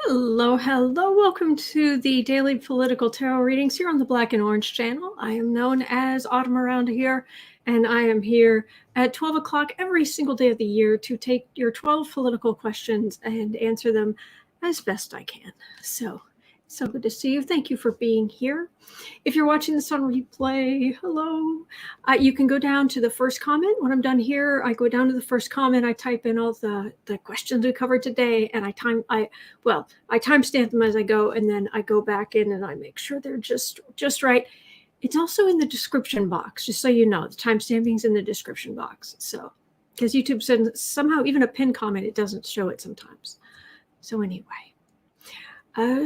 Hello, hello. Welcome to the daily political tarot readings here on the Black and Orange channel. I am known as Autumn around here, and I am here at 12 o'clock every single day of the year to take your 12 political questions and answer them as best I can. So good to see you. Thank you for being here. If you're watching this on replay, hello. You can go down to the first comment. When I'm done here, I go down to the first comment. I type in all the questions we covered today, and I timestamp them as I go, and then I go back in and I make sure they're just right. It's also in the description box, just so you know. The timestamping's in the description box. So, because YouTube said somehow even a pinned comment, it doesn't show it sometimes. So anyway. 10%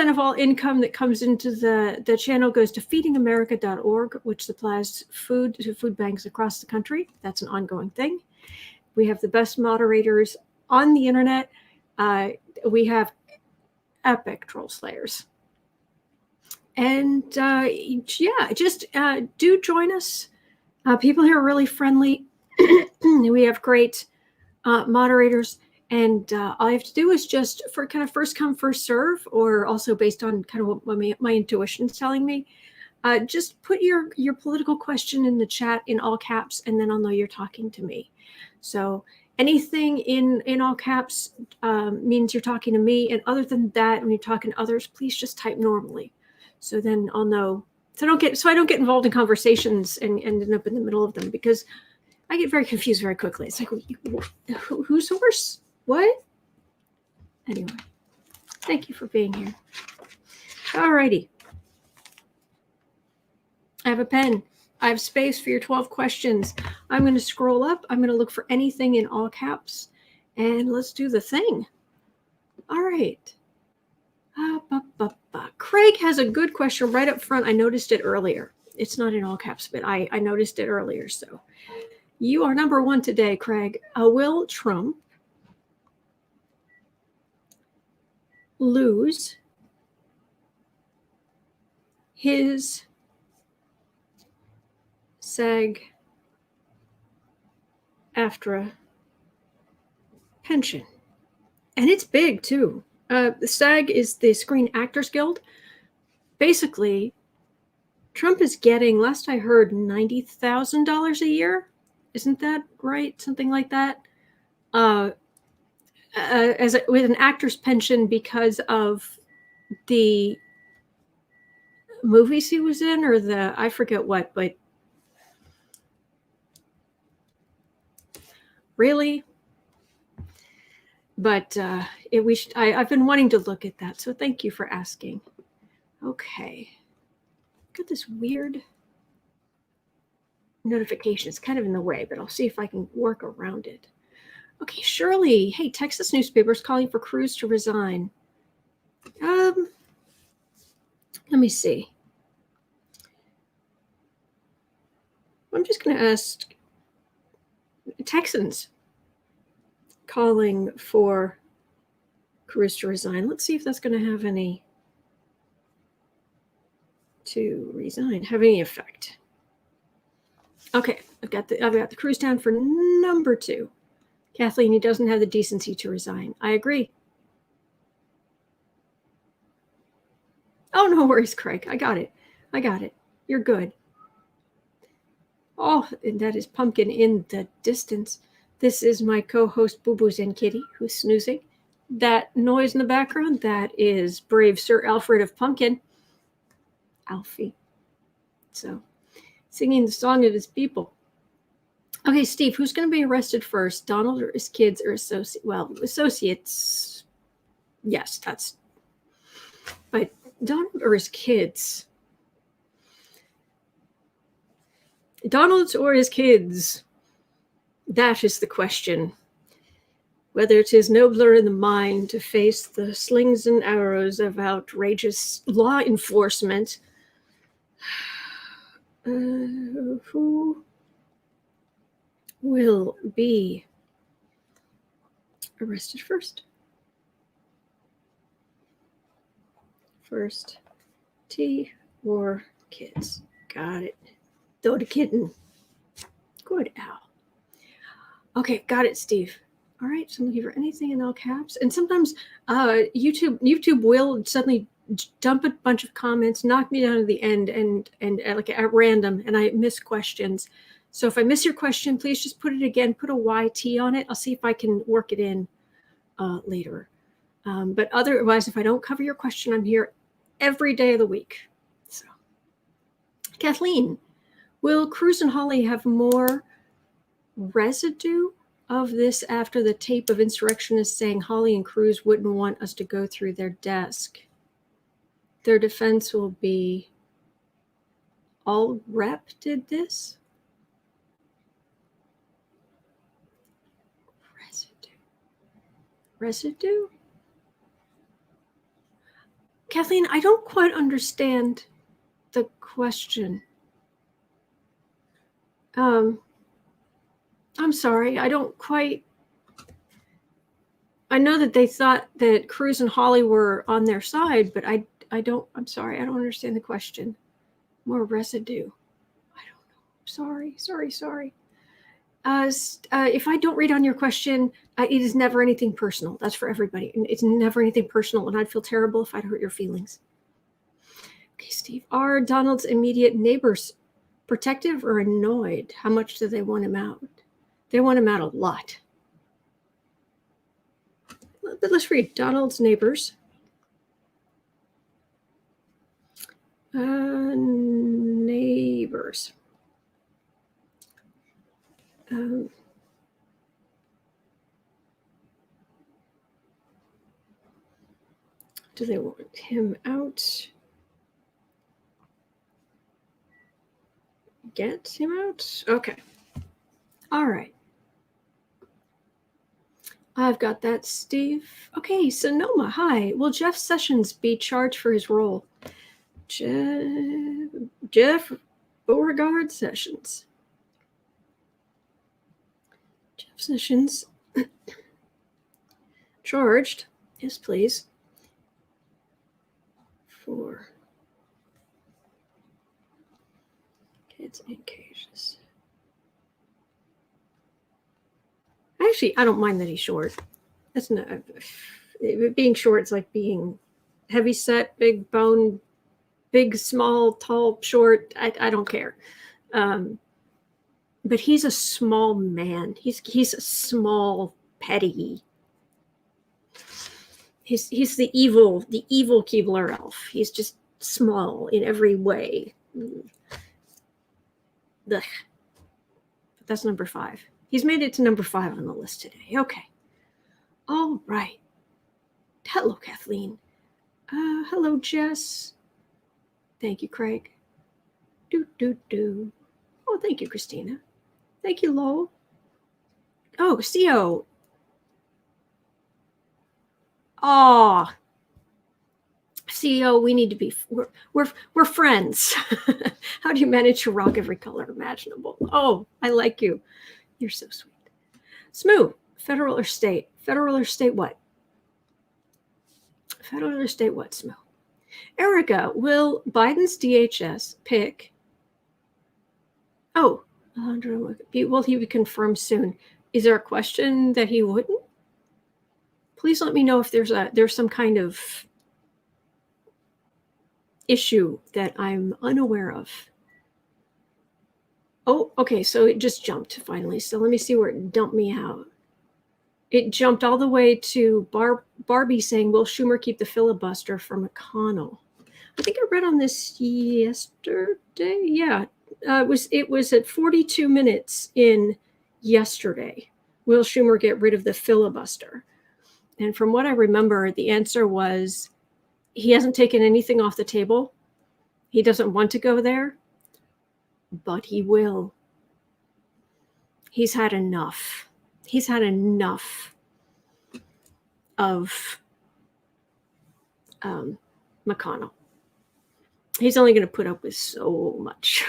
of all income that comes into the channel goes to feedingamerica.org, which supplies food to food banks across the country. That's an ongoing thing. We have the best moderators on the internet. We have epic troll slayers. And just do join us. People here are really friendly. We have great moderators. And all you have to do is just for kind of first come, first serve, or also based on kind of what my intuition is telling me, just put your political question in the chat in all caps, and then I'll know you're talking to me. So anything in all caps means you're talking to me. And other than that, when you're talking to others, please just type normally. So then I'll know. So I don't get involved in conversations and end up in the middle of them, because I get very confused very quickly. It's like, who's horse? What? Anyway, thank you for being here. All righty. I have a pen. I have space for your 12 questions. I'm going to scroll up. I'm going to look for anything in all caps. And let's do the thing. All right. Craig has a good question right up front. I noticed it earlier. It's not in all caps, but I noticed it earlier. So you are number one today, Craig. Will Trump lose his SAG-AFTRA pension? And it's big too. The SAG is the Screen Actors Guild. Basically, Trump is getting, last I heard, $90,000 a year. Isn't that right? Something like that. With an actor's pension because of the movies he was in, or I forget what, but really. But I've been wanting to look at that, so thank you for asking. Okay, got this weird notification. It's kind of in the way, but I'll see if I can work around it. Okay, Shirley. Hey, Texas newspapers calling for Cruz to resign. Let me see. I'm just going to ask Texans calling for Cruz to resign. Let's see if that's going to have any effect. Okay, I've got the Cruz down for number 2. Kathleen, he doesn't have the decency to resign. I agree. Oh, no worries, Craig. I got it. You're good. Oh, and that is Pumpkin in the distance. This is my co-host, Boo Boo's and Kitty, who's snoozing. That noise in the background, that is brave Sir Alfred of Pumpkin. Alfie. So, singing the song of his people. Okay, Steve, who's going to be arrested first? Donald or his kids or associates? Well, associates, yes, that's... But Donald or his kids? Donald or his kids? That is the question. Whether it is nobler in the mind to face the slings and arrows of outrageous law enforcement. Who will be arrested first? First, T or kids? Got it. Throw the kitten. Good, Al. Okay, got it, Steve. All right, so I'm looking for anything in all caps. And sometimes YouTube will suddenly dump a bunch of comments, knock me down to the end, and like at random, and I miss questions. So if I miss your question, please just put it again, put a YT on it. I'll see if I can work it in later. But otherwise, if I don't cover your question, I'm here every day of the week. So, Kathleen, will Cruz and Hawley have more residue of this after the tape of insurrectionists saying Hawley and Cruz wouldn't want us to go through their desk? Their defense will be, all rep did this? Residue? Kathleen, I don't quite understand the question. I'm sorry, I don't quite. I know that they thought that Cruz and Hawley were on their side, but I'm sorry, I don't understand the question. More residue. I don't know. Sorry. If I don't read on your question, it is never anything personal. That's for everybody. And it's never anything personal, and I'd feel terrible if I'd hurt your feelings. Okay, Steve. Are Donald's immediate neighbors protective or annoyed? How much do they want him out? They want him out a lot. But let's read Donald's neighbors. Neighbors. Do they want him out? Get him out? Okay. All right. I've got that, Steve. Okay, Sonoma, hi. Will Jeff Sessions be charged for his role? Jeff Beauregard Sessions. Jeff Sessions. Charged. Yes, please. For kids in cages. Actually, I don't mind that he's short. That's not being short. It's like being heavy set, big bone, big, small, tall, short. I don't care. But he's a small man. He's a small, petty. He's the evil Keebler elf. He's just small in every way. Ugh. But that's number 5. He's made it to number 5 on the list today. Okay. All right. Hello, Kathleen. Hello, Jess. Thank you, Craig. Oh, thank you, Christina. Thank you, Lowell. Oh, CO. Oh, CEO, we need to be. We're friends. How do you manage to rock every color imaginable? Oh, I like you. You're so sweet. Smooth. Federal or state? Federal or state what? Federal or state what, Smooth? Erica, will Biden's DHS pick? Oh, Alejandro, will he be confirmed soon? Is there a question that he wouldn't? Please let me know if there's some kind of issue that I'm unaware of. Oh, okay, so it just jumped finally. So let me see where it dumped me out. It jumped all the way to Barbie saying, will Schumer keep the filibuster for McConnell? I think I read on this yesterday. Yeah, it was at 42 minutes in yesterday. Will Schumer get rid of the filibuster? And from what I remember, the answer was he hasn't taken anything off the table. He doesn't want to go there, but he will. He's had enough. He's had enough of McConnell. He's only going to put up with so much.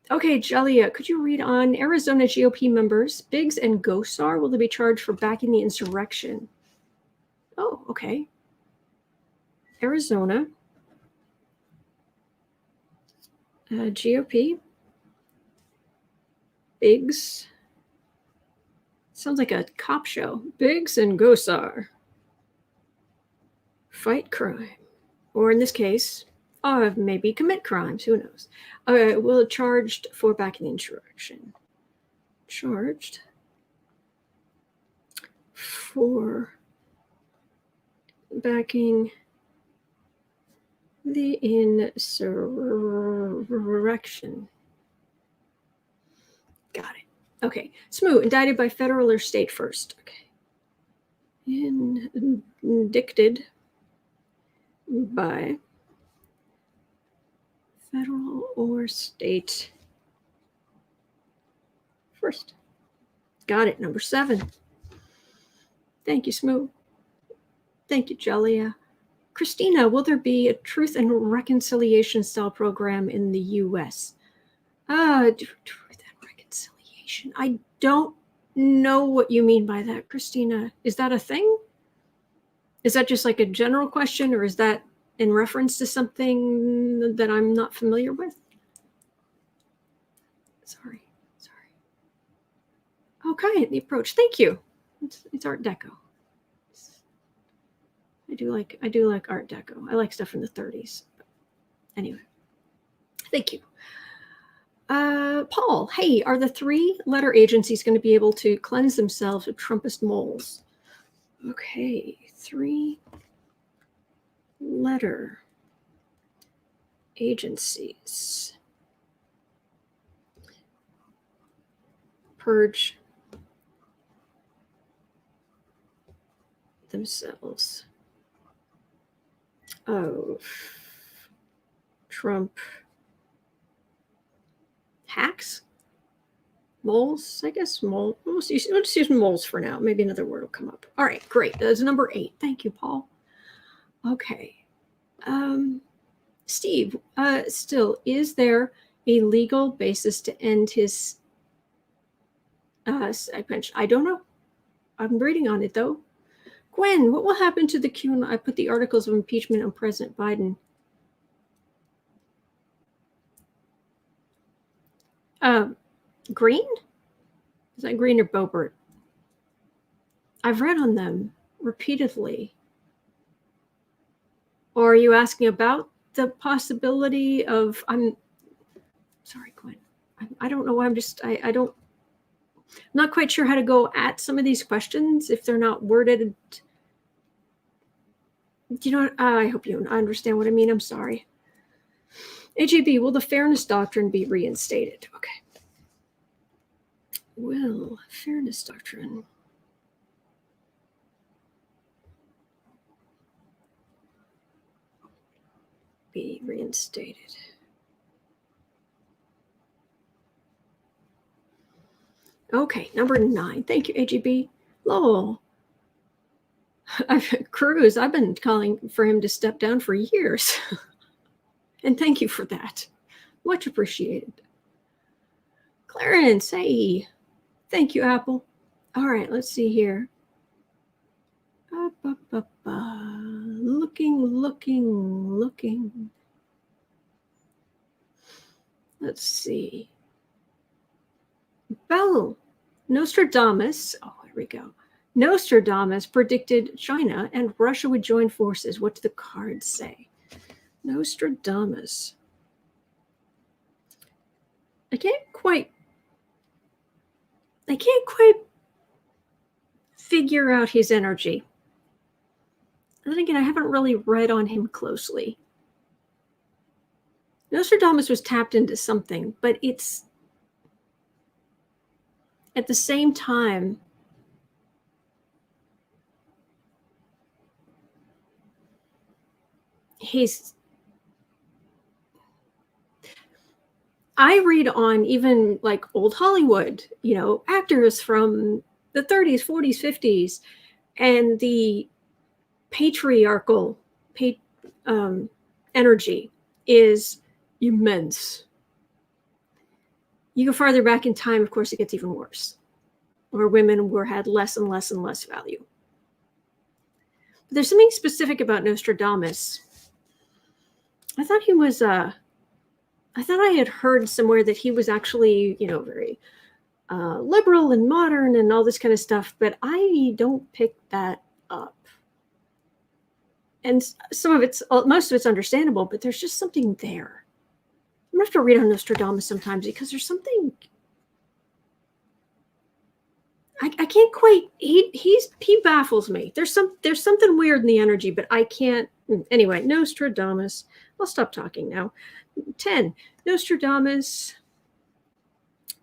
Okay, Jalia, could you read on Arizona GOP members, Biggs and Gosar? Will they be charged for backing the insurrection? Oh, okay. Arizona. GOP. Biggs. Sounds like a cop show. Biggs and Gosar fight crime. Or in this case, maybe commit crimes. Who knows? Well, charged for backing insurrection. Charged for backing the insurrection. Got it. Okay. Smooth. Indicted by federal or state first. Okay. Indicted by federal or state first. Got it. Number 7. Thank you, Smooth. Thank you, Jelia. Christina, will there be a truth and reconciliation style program in the U.S.? Truth and reconciliation. I don't know what you mean by that, Christina. Is that a thing? Is that just like a general question, or is that in reference to something that I'm not familiar with? Sorry. Okay, the approach. Thank you. It's Art Deco. I do like Art Deco. I like stuff from the 30s. Anyway, thank you. Paul, hey, are the 3-letter agencies going to be able to cleanse themselves of Trumpist moles? Okay, 3-letter agencies. Purge themselves of Trump hacks? Moles, I guess. We'll just use moles for now. Maybe another word will come up. All right, great. That's number 8. Thank you, Paul. Okay. Steve, still, is there a legal basis to end his pension? I don't know. I'm reading on it, though. Gwen, what will happen to the Q? I put the articles of impeachment on President Biden. Green? Is that Green or Boebert? I've read on them repeatedly. Or are you asking about the possibility of? I'm sorry, Gwen. I don't know why. I'm not quite sure how to go at some of these questions if they're not worded. Do you know what? I hope you understand what I mean. I'm sorry. AJB, will the Fairness Doctrine be reinstated? Okay. Will Fairness Doctrine be reinstated? Okay, number 9. Thank you, AGB. Lowell. Cruz, I've been calling for him to step down for years. And thank you for that. Much appreciated. Clarence, hey. Thank you, Apple. All right, let's see here. Looking. Let's see. Bell. Nostradamus. Oh, here we go. Nostradamus predicted China and Russia would join forces. What do the cards say? Nostradamus. I can't quite figure out his energy. And then again, I haven't really read on him closely. Nostradamus was tapped into something, but it's at the same time, I read on even like old Hollywood, actors from the 30s, 40s, 50s, and the patriarchal energy is immense. You go farther back in time, of course, it gets even worse, where women had less and less and less value. But there's something specific about Nostradamus. I thought I had heard somewhere that he was actually, very liberal and modern and all this kind of stuff, but I don't pick that up. And most of it's understandable, but there's just something there. I'm gonna have to read on Nostradamus sometimes because there's something I can't quite. He baffles me. There's something weird in the energy, but I can't. Anyway, Nostradamus. I'll stop talking now. 10. Nostradamus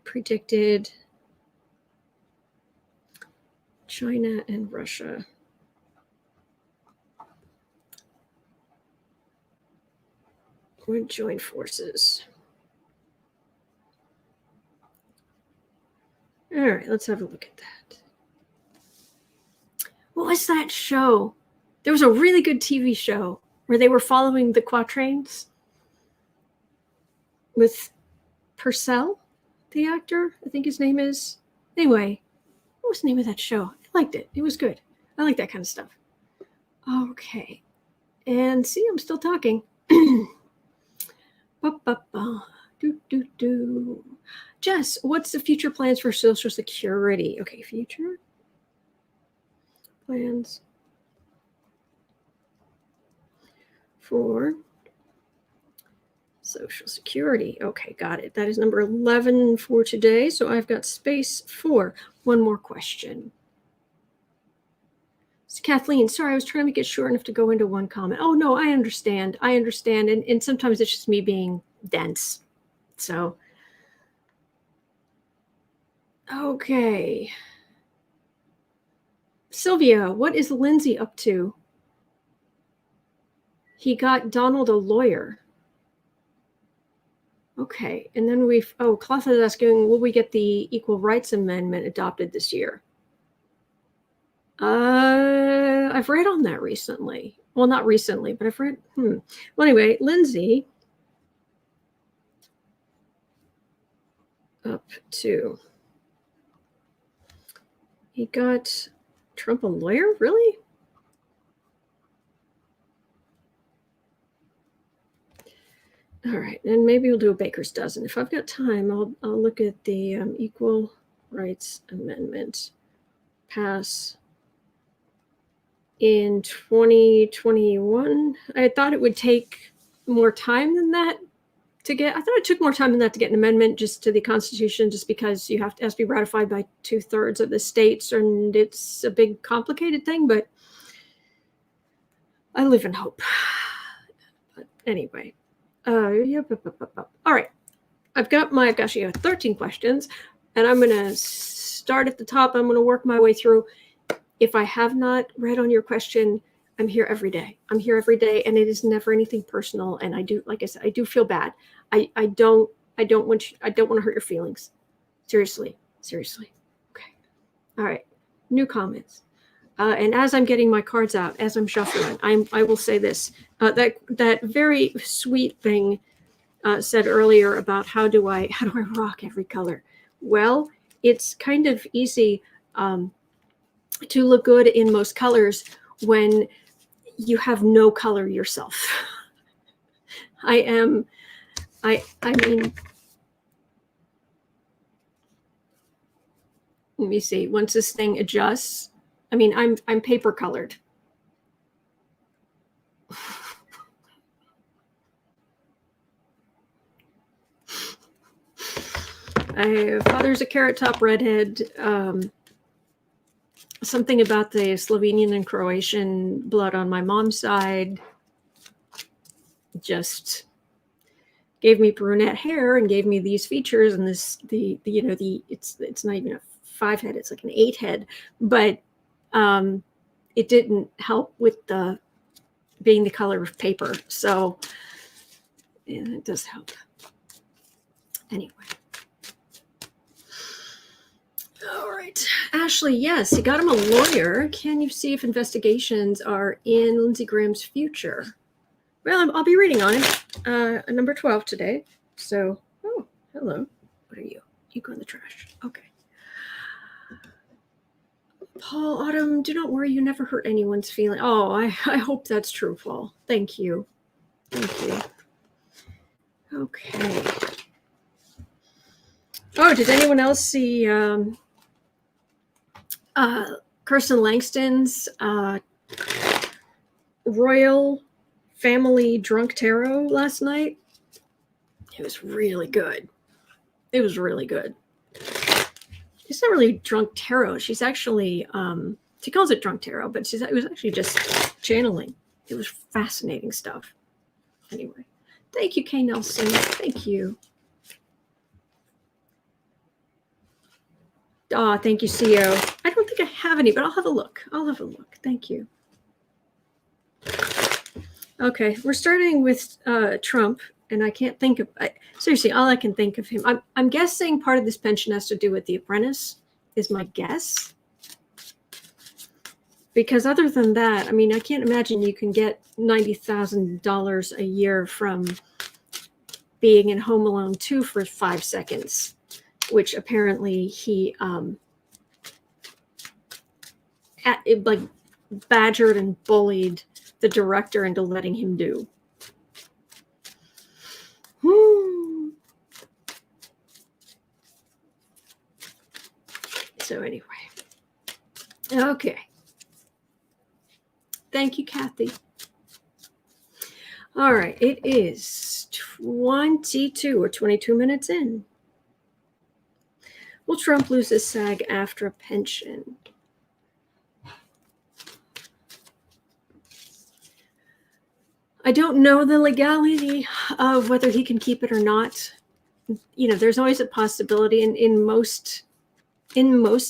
predicted China and Russia would join forces. All right, let's have a look at that. What was that show? There was a really good TV show where they were following the Quatrains with Purcell, the actor. I think his name is. Anyway, what was the name of that show? I liked it. It was good. I like that kind of stuff. Okay. And see, I'm still talking. Jess, what's the future plans for Social Security? Okay, future plans for Social Security. Okay, got it. That is number 11 for today. So I've got space for one more question. So Kathleen, sorry, I was trying to make it short enough to go into one comment. Oh, no, I understand. And sometimes it's just me being dense. So, okay. Sylvia, what is Lindsay up to? He got Donald a lawyer. Okay, and then Cloth is asking, will we get the Equal Rights Amendment adopted this year? I've read on that recently. Well, not recently, but I've read. Well, anyway, Lindsay up to. He got Trump a lawyer? Really? All right, and maybe we'll do a baker's dozen. If I've got time, I'll look at the Equal Rights Amendment pass in 2021. I thought it would take more time than that to get. I thought it took more time than that to get an amendment just to the Constitution, just because it has to be ratified by 2/3 of the states, and it's a big, complicated thing. But I live in hope. But anyway, all right. I've got 13 questions, and I'm gonna start at the top. I'm gonna work my way through. If I have not read on your question, I'm here every day. And it is never anything personal. And I do, like I said, I do feel bad. I don't want to hurt your feelings. Seriously. Okay. All right. New comments. And as I'm getting my cards out, as I'm shuffling, I will say this. That very sweet thing said earlier about how do I rock every color? Well, it's kind of easy to look good in most colors when you have no color yourself. I mean, let me see. Once this thing adjusts, I mean, I'm paper colored. Father's a carrot top redhead. Something about the Slovenian and Croatian blood on my mom's side just gave me brunette hair and gave me these features and it's not even a 5 head, it's like an 8 head, but it didn't help with the being the color of paper. So yeah, it does help. Anyway. All right. Ashley, yes, you got him a lawyer. Can you see if investigations are in Lindsay Graham's future? Well, I'll be reading on it. Number 12 today. So, oh, hello. What are you? You go in the trash. Okay. Paul, Autumn, do not worry. You never hurt anyone's feeling. Oh, I hope that's true, Paul. Thank you. Thank you. Okay. Oh, did anyone else see Kirsten Langston's Royal Family Drunk Tarot last night? It was really good. It was really good. It's not really drunk tarot. She's actually, she calls it drunk tarot, but it was actually just channeling. It was fascinating stuff. Anyway, thank you, Kay Nelson. Thank you. Thank you, CO. I don't think I have any, but I'll have a look. Thank you. Okay, we're starting with Trump, and I can't think of seriously. All I can think of him. I'm guessing part of this pension has to do with The Apprentice. Is my guess. Because other than that, I mean, I can't imagine you can get $90,000 a year from being in Home Alone 2 for 5 seconds, which apparently he like badgered and bullied the director into letting him do. So anyway, okay. Thank you, Kathy. All right, it is 22 or 22 minutes in. Will Trump lose his SAG-AFTRA pension? I don't know the legality of whether he can keep it or not. You know, there's always a possibility, and in most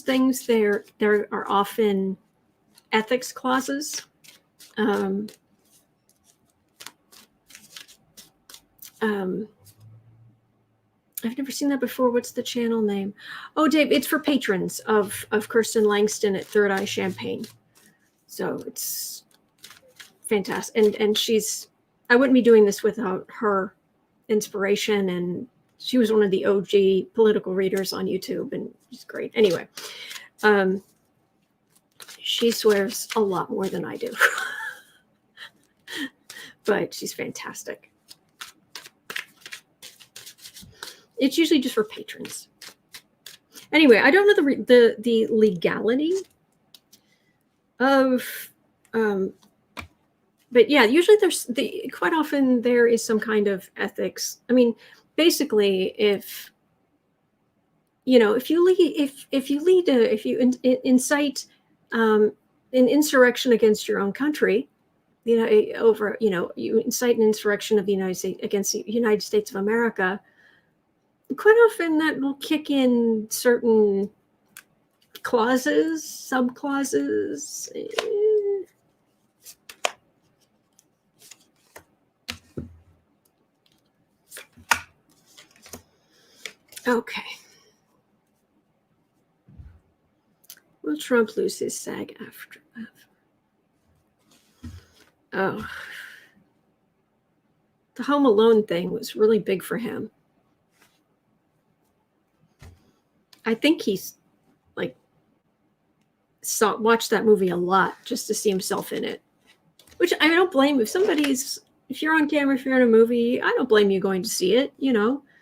things, there are often ethics clauses. I've never seen that before. What's the channel name? Oh, Dave, it's for patrons of Kirsten Langston at Third Eye Champagne. So it's fantastic. And she's, I wouldn't be doing this without her inspiration. And she was one of the OG political readers on YouTube, and she's great. Anyway, she swears a lot more than I do. But she's fantastic. It's usually just for patrons. Anyway, I don't know the legality of, but yeah, usually quite often there is some kind of ethics. I mean, basically, if you incite an insurrection against your own country, you incite an insurrection of the United States against the United States of America. Quite often that will kick in certain clauses, sub-clauses. Okay. Will Trump lose his SAG-AFTRA? Oh. The Home Alone thing was really big for him. I think he's watched that movie a lot just to see himself in it, which I don't blame. If you're on camera, if you're in a movie, I don't blame you going to see it,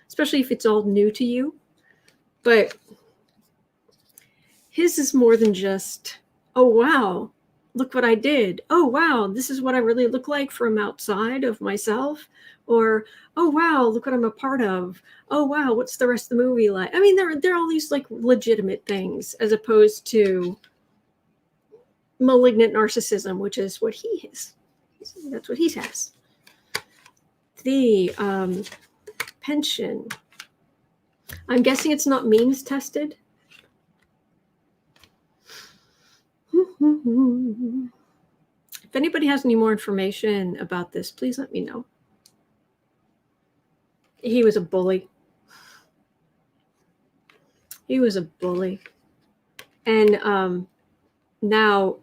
especially if it's all new to you. But his is more than just, oh, wow, look what I did. Oh, wow, this is what I really look like from outside of myself. Or, oh, wow, look what I'm a part of. Oh, wow, what's the rest of the movie like? I mean, there are all these legitimate things as opposed to malignant narcissism, which is what he is. That's what he has. The pension. I'm guessing it's not means tested. If anybody has any more information about this, please let me know. He was a bully. And now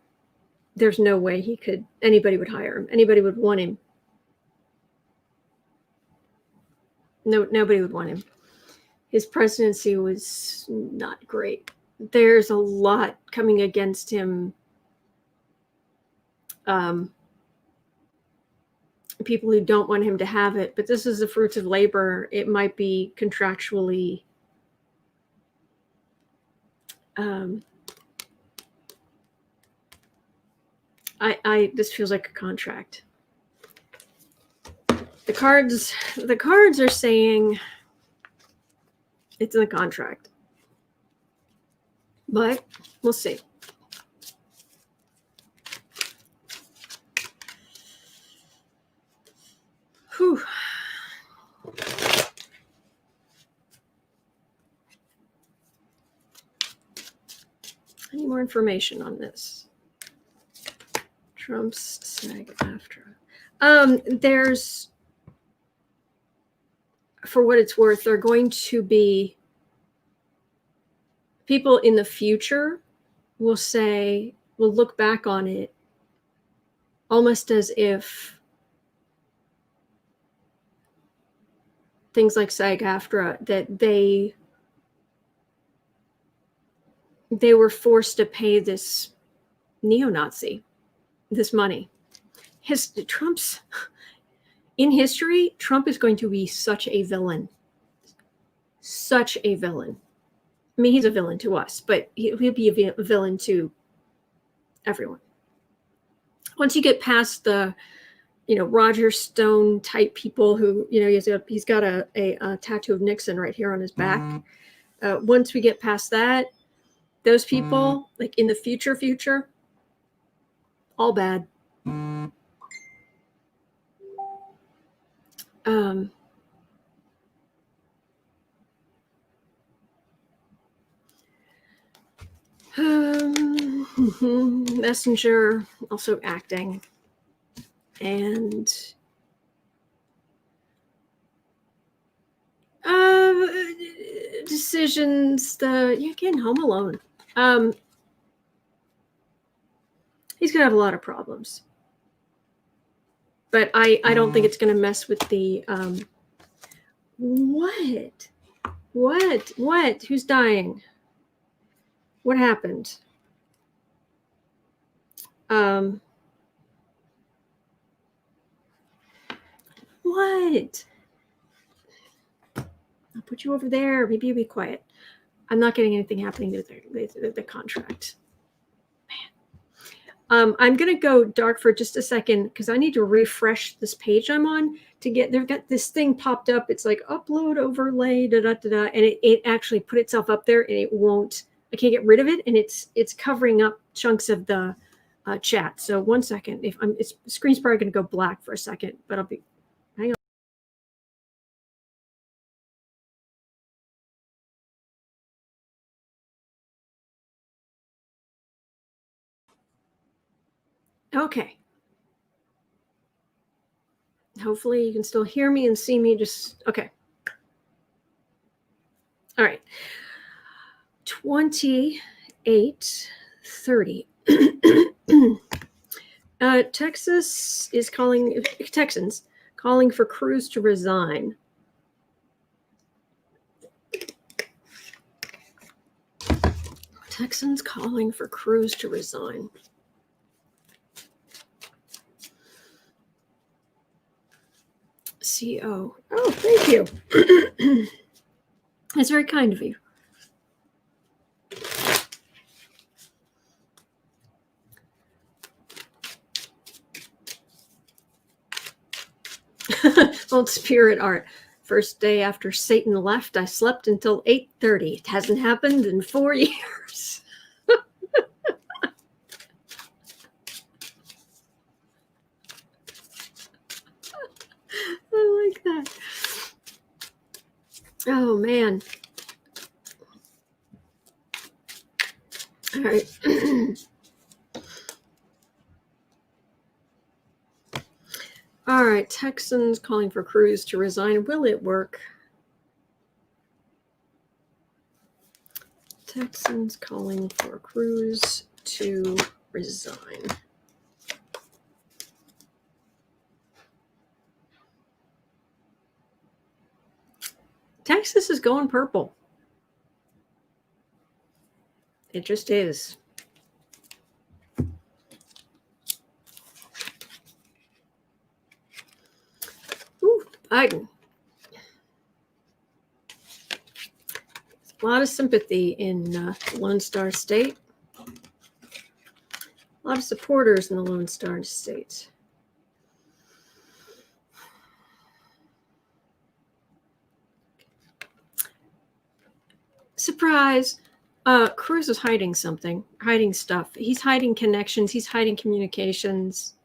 there's no way anybody would hire him. Anybody would want him. No, nobody would want him. His presidency was not great. There's a lot coming against him. People who don't want him to have it, but this is the fruits of labor. It might be contractually This feels like a contract. The cards are saying it's in the contract, but we'll see. Whew. I need more information on this. Trump's SAG-AFTRA. There's, for what it's worth, there are going to be people in the future will look back on it almost as if things like SAG-AFTRA, that they were forced to pay this neo-Nazi this money. In history, Trump is going to be such a villain. Such a villain. I mean, he's a villain to us, but he'll be a villain to everyone. Once you get past the, Roger Stone type people who, he's got a tattoo of Nixon right here on his back. Once we get past that, those people, like in the future, all bad. Messenger also acting, and decisions. Again, Home Alone. He's gonna have a lot of problems, but I don't think it's gonna mess with the what? Who's dying? What happened? What? I'll put you over there. Maybe you'll be quiet. I'm not getting anything happening to the contract. Man. I'm going to go dark for just a second because I need to refresh this page I'm on to get, they've got this thing popped up. It's like upload overlay, and it actually put itself up there, and it won't, I can't get rid of it. And it's covering up chunks of the chat. So 1 second, the screen's probably going to go black for a second, but hang on. Okay. Hopefully you can still hear me and see me. Okay. All right. 28:30. Texans calling for Cruz to resign. Texans calling for Cruz to resign. CO. Oh, thank you. That's very kind of you. Old spirit art. First day after Satan left, I slept until 8:30. It hasn't happened in 4 years. I like that. Oh, man. All right. All right. Texans calling for Cruz to resign. Will it work? Texans calling for Cruz to resign. Texas is going purple. It just is. Ooh, Biden. A lot of sympathy in Lone Star State. A lot of supporters in the Lone Star State. Surprise! Cruz is hiding something, hiding stuff. He's hiding connections. He's hiding communications.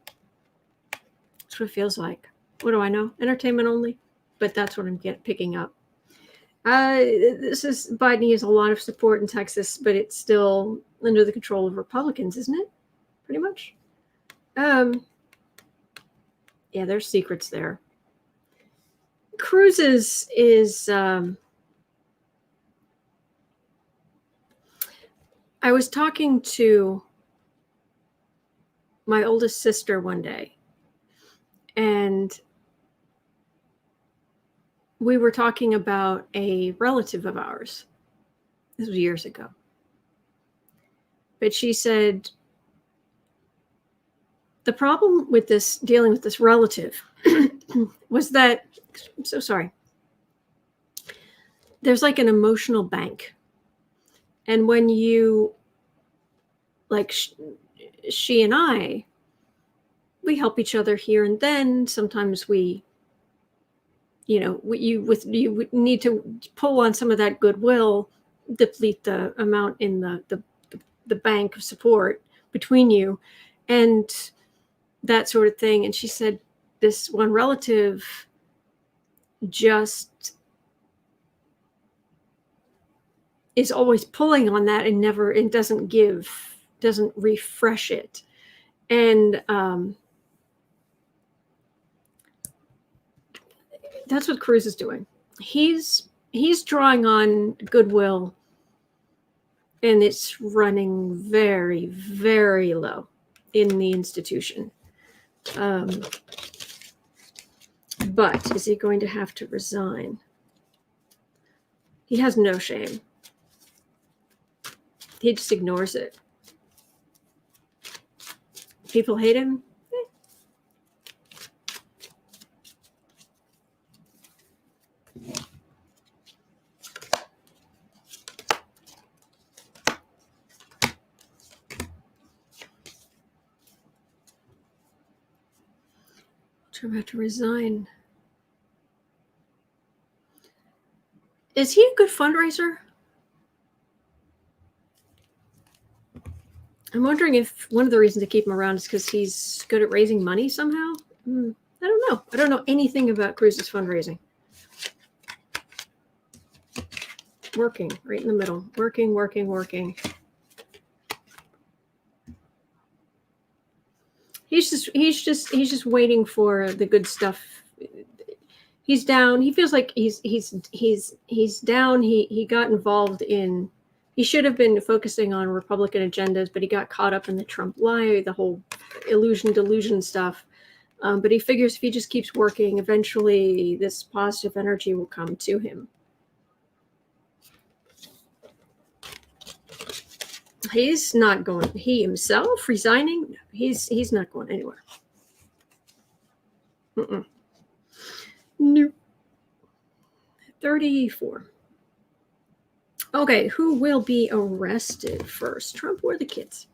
That's what it feels like. What do I know? Entertainment only, but that's what I'm picking up. Biden has a lot of support in Texas, but it's still under the control of Republicans, isn't it? Pretty much. Yeah, there's secrets there. Cruz is I was talking to my oldest sister one day, and we were talking about a relative of ours. This was years ago. But she said, the problem with dealing with this relative was that, I'm so sorry, there's like an emotional bank. And when you, like she and I, we help each other here and then. Sometimes you need to pull on some of that goodwill, deplete the amount in the bank of support between you, and that sort of thing. And she said this one relative just is always pulling on that and doesn't refresh it. And that's what Cruz is doing. He's drawing on goodwill, and it's running very, very low in the institution. But is he going to have to resign? He has no shame. He just ignores it. People hate him. I'm about to resign. Is he a good fundraiser? I'm wondering if one of the reasons to keep him around is because he's good at raising money somehow. I don't know. I don't know anything about Cruz's fundraising. Working right in the middle. Working. He's just waiting for the good stuff. He's down. He feels like he's down. He got involved in. He should have been focusing on Republican agendas, but he got caught up in the Trump lie, the whole delusion stuff. But he figures if he just keeps working, eventually this positive energy will come to him. He's not going. He himself resigning. He's not going anywhere. No. 34. Okay, who will be arrested first, Trump or the kids?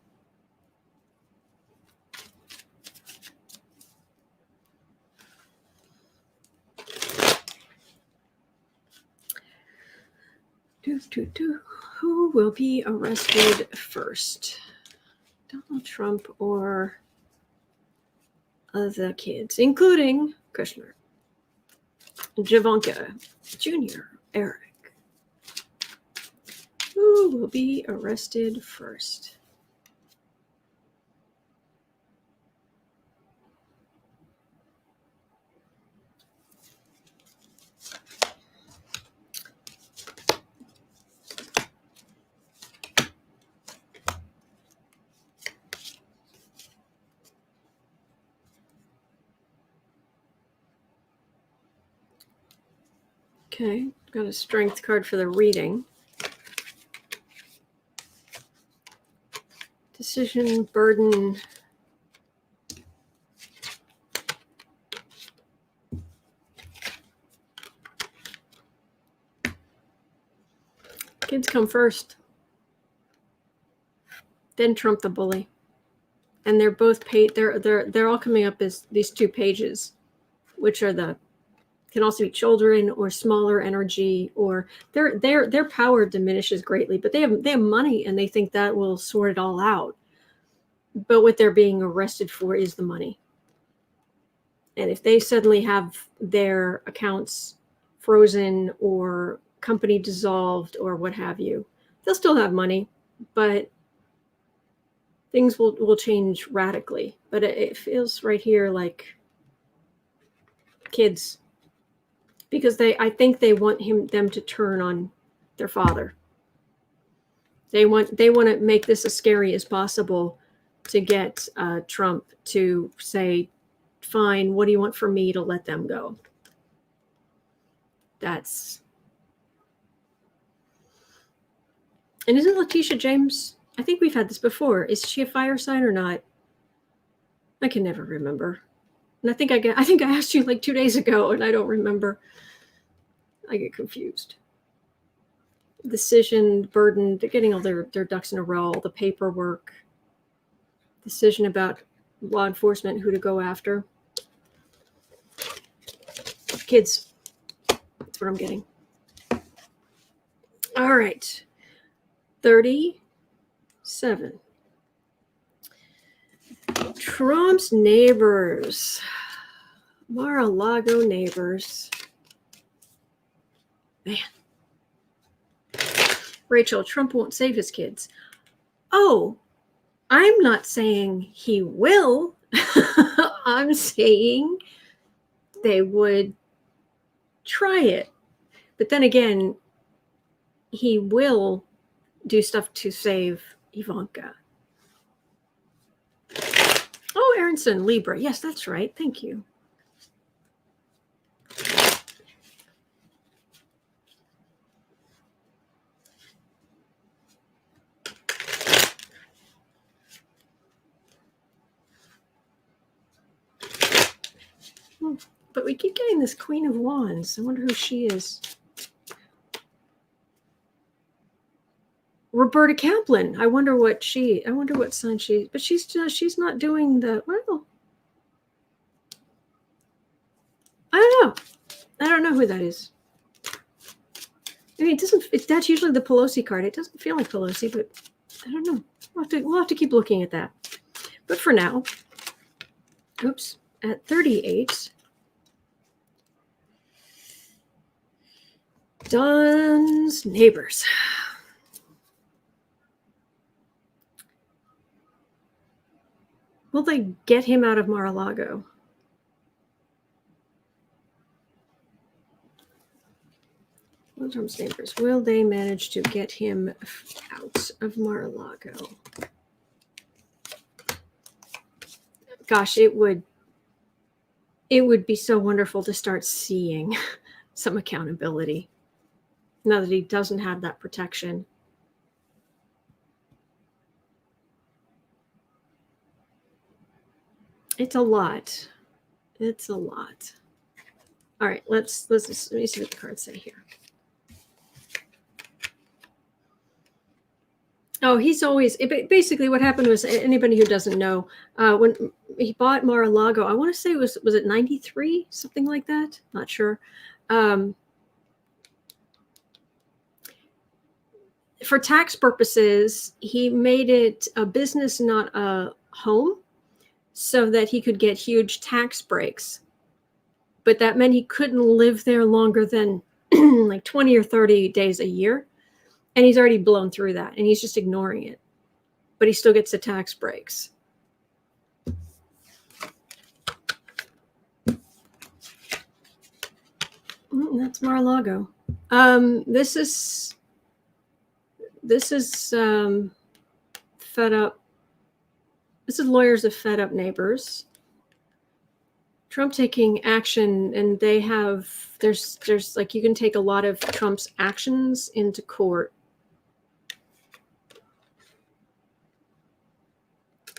Who will be arrested first? Donald Trump or the kids, including Kushner, Javanka Jr., Eric. Who will be arrested first? Okay, got a strength card for the reading. Decision, burden. Kids come first. Then Trump the bully. And they're both paid. They're all coming up as these 2 pages, which are can also be children or smaller energy, or their power diminishes greatly, but they have money and they think that will sort it all out. But what they're being arrested for is the money. And if they suddenly have their accounts frozen or company dissolved or what have you, they'll still have money, but things will change radically. But it feels right here like kids, because I think they want them to turn on their father. They want to make this as scary as possible to get Trump to say, fine, what do you want from me to let them go? And isn't Letitia James, I think we've had this before, is she a fire sign or not? I can never remember. And I think I asked you like 2 days ago and I don't remember. I get confused. Decision, burden, they're getting all their ducks in a row, all the paperwork, decision about law enforcement, who to go after. Kids, that's what I'm getting. All right, 37. Trump's neighbors, Mar-a-Lago neighbors. Man. Rachel, Trump won't save his kids. Oh, I'm not saying he will. I'm saying they would try it. But then again, he will do stuff to save Ivanka. Oh, Aronson, Libra. Yes, that's right. Thank you. But we keep getting this Queen of Wands. I wonder who she is. Roberta Kaplan. I wonder what sign she is. But she's not doing the, well, I don't know who that is. I mean, that's usually the Pelosi card. It doesn't feel like Pelosi, but I don't know. We'll have to keep looking at that. But for now, oops, at 38, Don's neighbors. Will they get him out of Mar-a-Lago? Trump's neighbors. Will they manage to get him out of Mar-a-Lago? Gosh, it would be so wonderful to start seeing some accountability now that he doesn't have that protection. It's a lot. It's a lot. All right, let me see what the cards say here. Oh, he's always, basically what happened was, anybody who doesn't know, when he bought Mar-a-Lago, I want to say was it 93, something like that? Not sure. For tax purposes, he made it a business, not a home, so that he could get huge tax breaks. But that meant he couldn't live there longer than like 20 or 30 days a year. And he's already blown through that, and he's just ignoring it. But he still gets the tax breaks. That's Mar-a-Lago. This is fed up. This is lawyers of fed up neighbors. Trump taking action, and they have, there's like, you can take a lot of Trump's actions into court.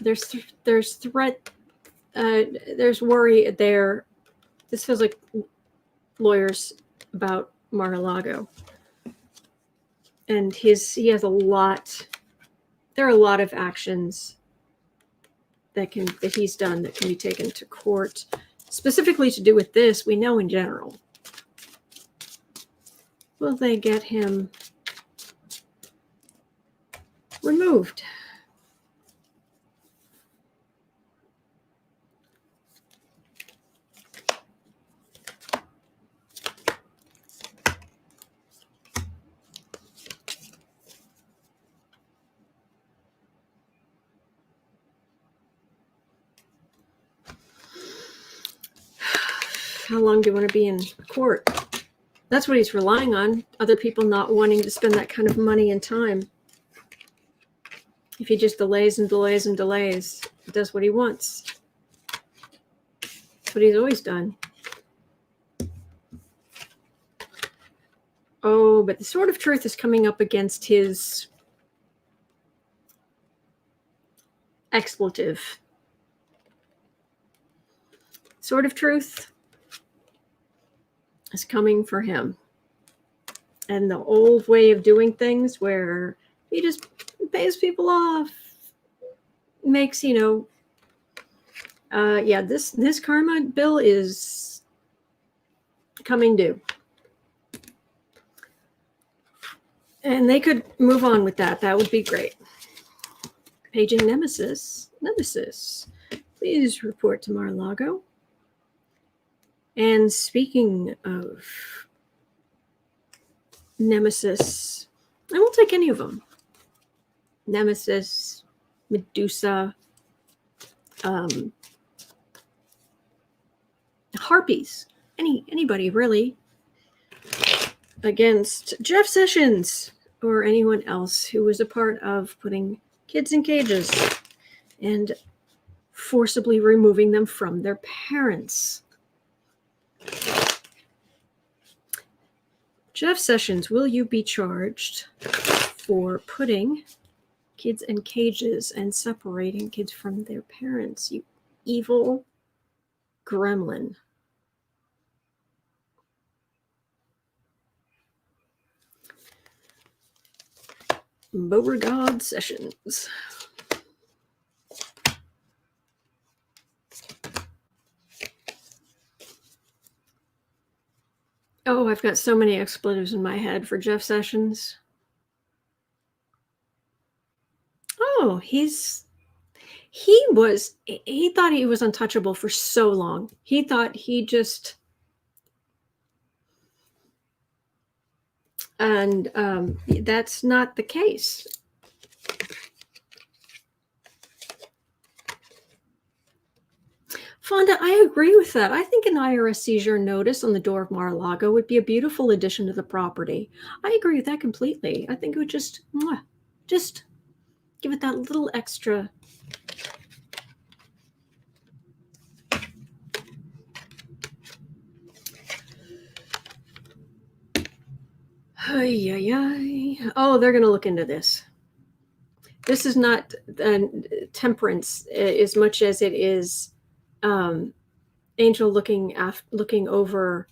There's threat, there's worry there. This feels like lawyers about Mar-a-Lago. And he has a lot. There are a lot of actions that he's done that can be taken to court, specifically to do with this. We know in general. Will they get him removed? How long do you want to be in court? That's what he's relying on. Other people not wanting to spend that kind of money and time. If he just delays and delays and delays, he does what he wants. That's what he's always done. Oh, but the sword of truth is coming up against his expletive. Sword of truth is coming for him. And the old way of doing things where he just pays people off makes, this karma bill is coming due. And they could move on with that. That would be great. Paging Nemesis. Nemesis, please report to Mar-a-Lago. And speaking of Nemesis, I will take any of them. Nemesis, Medusa, Harpies, anybody really, against Jeff Sessions or anyone else who was a part of putting kids in cages and forcibly removing them from their parents. Jeff Sessions, will you be charged for putting kids in cages and separating kids from their parents, you evil gremlin? Beauregard Sessions. Oh, I've got so many expletives in my head for Jeff Sessions. Oh, he thought he was untouchable for so long. He thought he just, and that's not the case. Fonda, I agree with that. I think an IRS seizure notice on the door of Mar-a-Lago would be a beautiful addition to the property. I agree with that completely. I think it would just give it that little extra. Oh, they're going to look into this. This is not temperance as much as it is angel looking over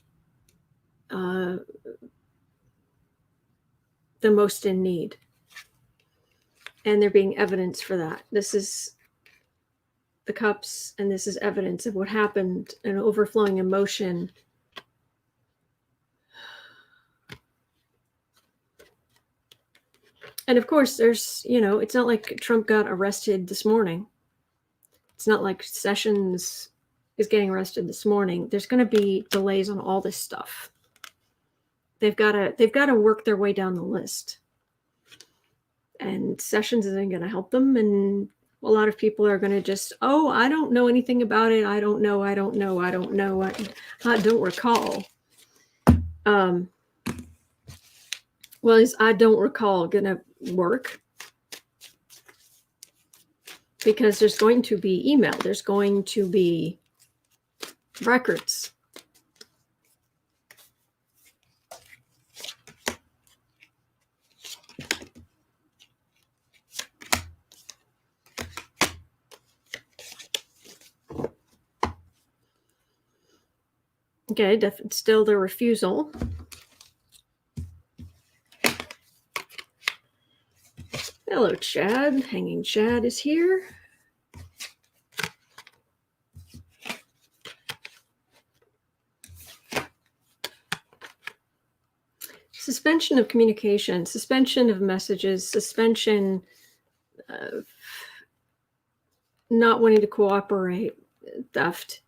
the most in need. And there being evidence for that. This is the cups, and this is evidence of what happened, an overflowing emotion. And of course, there's, it's not like Trump got arrested this morning. It's not like Sessions is getting arrested this morning. There's going to be delays on all this stuff. They've got to work their way down the list. And Sessions isn't going to help them. And a lot of people are going to just, I don't know anything about it. I don't know. I don't recall. Well, is I don't recall going to work? Because there's going to be email. There's going to be records. Okay, still the refusal. Hello, Chad. Hanging Chad is here. Suspension of communication, suspension of messages, suspension of not wanting to cooperate, theft,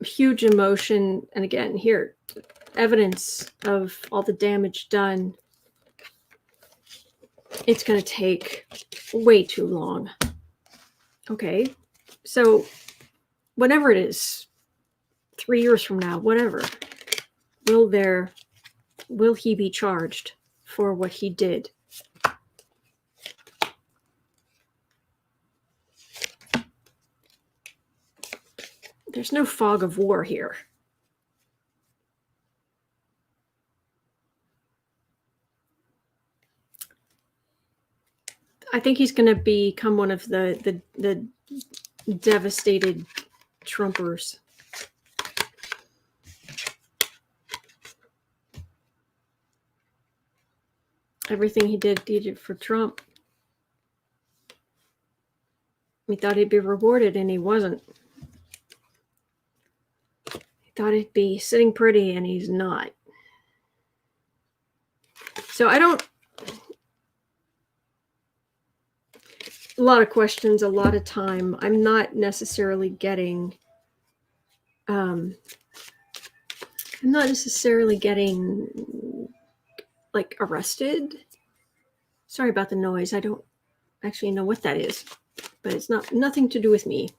huge emotion. And again, here, evidence of all the damage done. It's going to take way too long. Okay, so whatever it is, 3 years from now, whatever, will he be charged for what he did? There's no fog of war here. I think he's going to become one of the devastated Trumpers. Everything he did for Trump. He thought he'd be rewarded, and he wasn't. He thought he'd be sitting pretty, and he's not. So I don't... A lot of questions, a lot of time. I'm not necessarily getting... like arrested. Sorry about the noise. I don't actually know what that is, but it's nothing to do with me.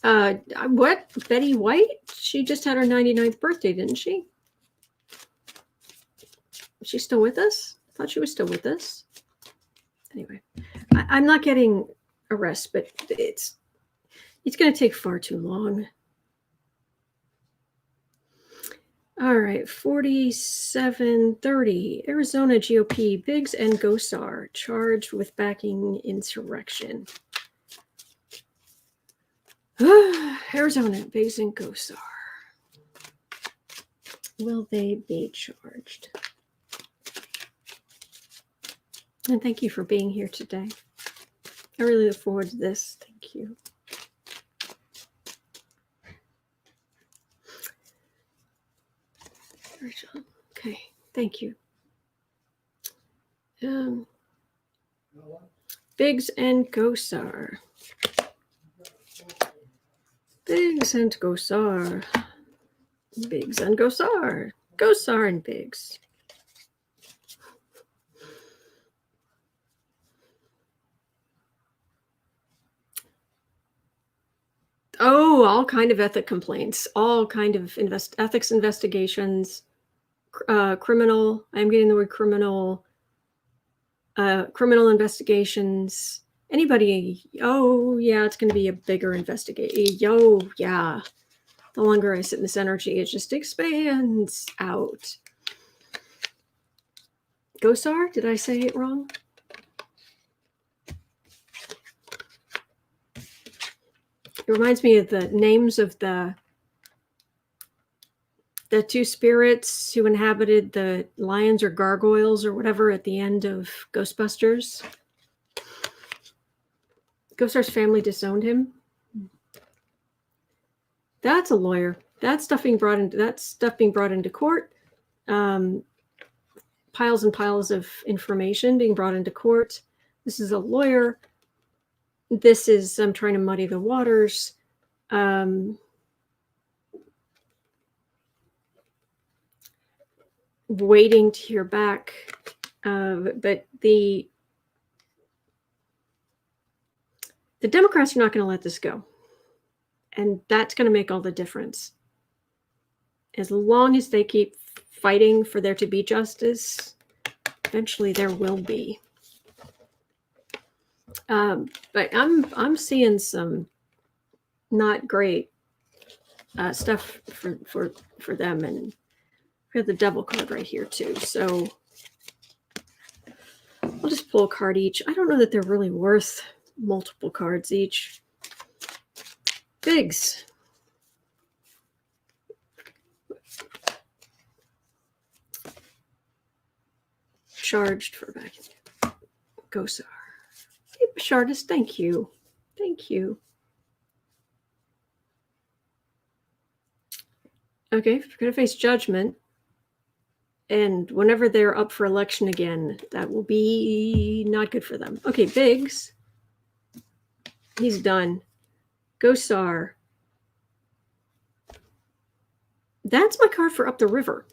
What? Betty White? She just had her 99th birthday, didn't she? Is she still with us? I thought she was still with us. Anyway, I'm not getting arrested, but it's going to take far too long. All right, 4730, Arizona GOP, Biggs and Gosar charged with backing insurrection. Arizona, Biggs and Gosar. Will they be charged? And thank you for being here today. I really look forward to this. Thank you. Okay, thank you. Biggs and Gosar. Biggs and Gosar. Biggs and Gosar. Gosar and Biggs. Oh, all kind of ethic complaints, all kind of ethics investigations. Criminal, I'm getting the word criminal, criminal investigations, anybody. Oh yeah, it's going to be a bigger investigation. Oh yeah, the longer I sit in this energy, it just expands out. Gosar, did I say it wrong? It reminds me of the names of the two spirits who inhabited the lions or gargoyles or whatever at the end of Ghostbusters. Gosar's family disowned him. That's a lawyer. That stuff being brought into court. Piles and piles of information being brought into court. This is a lawyer. This is, I'm trying to muddy the waters. Waiting to hear back, but the Democrats are not going to let this go, and that's going to make all the difference. As long as they keep fighting for there to be justice, eventually there will be. But I'm seeing some not great stuff for them, and we have the devil card right here too. So I'll just pull a card each. I don't know that they're really worth multiple cards each. Biggs. charged for vacuum. Gosar. Hey, Bashardus, thank you. Thank you. Okay, if you're going to face judgment, and whenever they're up for election again, that will be not good for them. Okay, Biggs. He's done. Gosar. That's my card for up the river.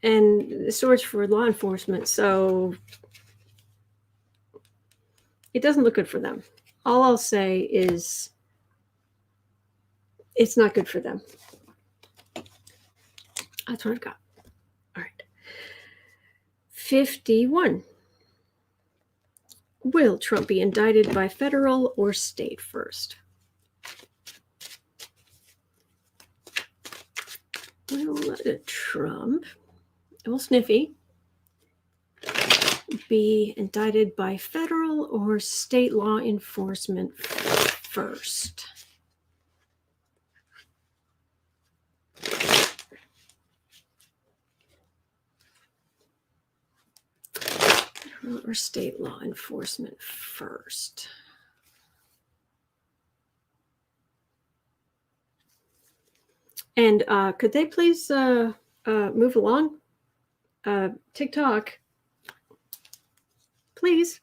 And the swords for law enforcement, so it doesn't look good for them. All I'll say is it's not good for them. That's what I've got. All right. 51. Will Trump be indicted by federal or state first? Will Trump, well, Sniffy, be indicted by federal or state law enforcement first? Or state law enforcement first. And could they please move along? TikTok, please.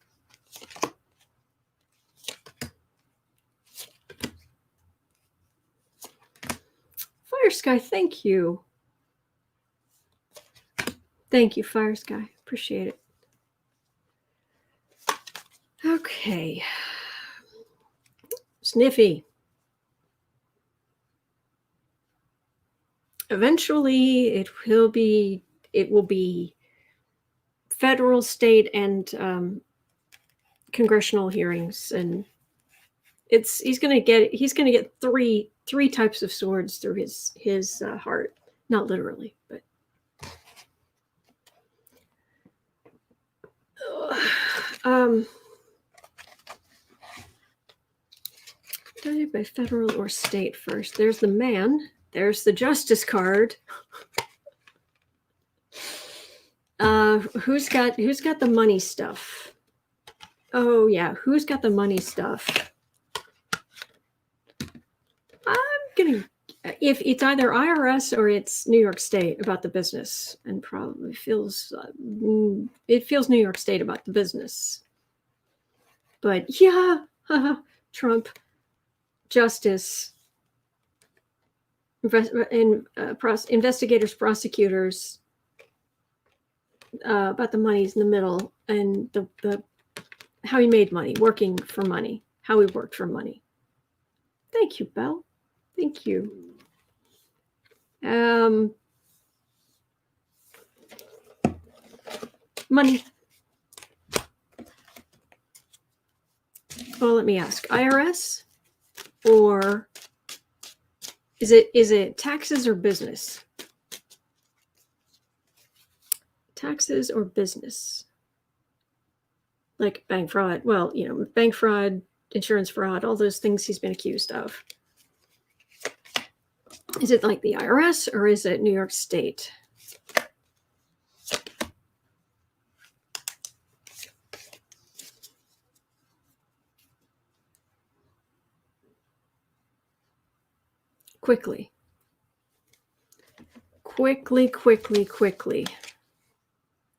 Fire Sky, thank you. Thank you, Fire Sky. Appreciate it. Okay. Sniffy. Eventually it will be federal, state, and congressional hearings, and he's gonna get three types of swords through his heart. Not literally, but by federal or state first. There's the man. There's the justice card. Who's got the money stuff? Oh yeah, who's got the money stuff? I'm gonna, if it's either IRS or it's New York State about the business, and probably feels New York State about the business. But yeah, Trump, justice, investigators, prosecutors, about the money's in the middle, and the how he made money, working for money, how he worked for money. Thank you, Belle. Thank you. Money. Well, let me ask. IRS, or is it taxes or business? Taxes or business? Like bank fraud. Well, bank fraud, insurance fraud, all those things he's been accused of. Is it like the IRS or is it New York State? Quickly.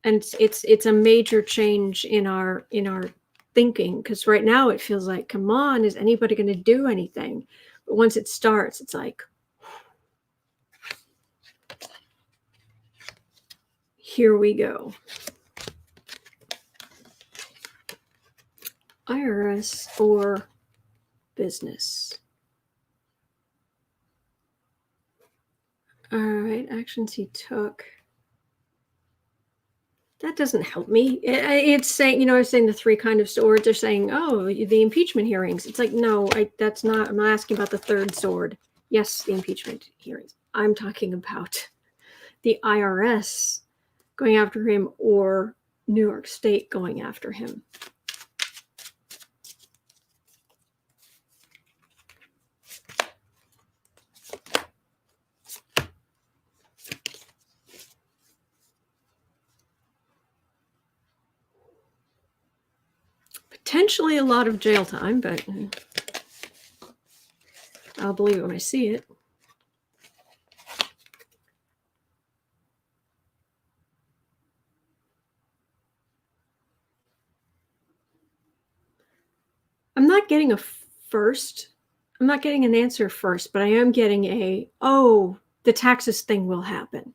And it's a major change in our thinking, because right now it feels like, come on, is anybody going to do anything? But once it starts, it's like, here we go. IRS or business? All right, actions he took. That doesn't help me. It's saying, I was saying the three kind of swords are saying, oh, the impeachment hearings. It's like, no, that's not, I'm not asking about the third sword. Yes, the impeachment hearings. I'm talking about the IRS going after him or New York State going after him. Potentially a lot of jail time, but I'll believe it when I see it. I'm not getting a first. I'm not getting an answer first, but I am getting a, oh, the taxes thing will happen.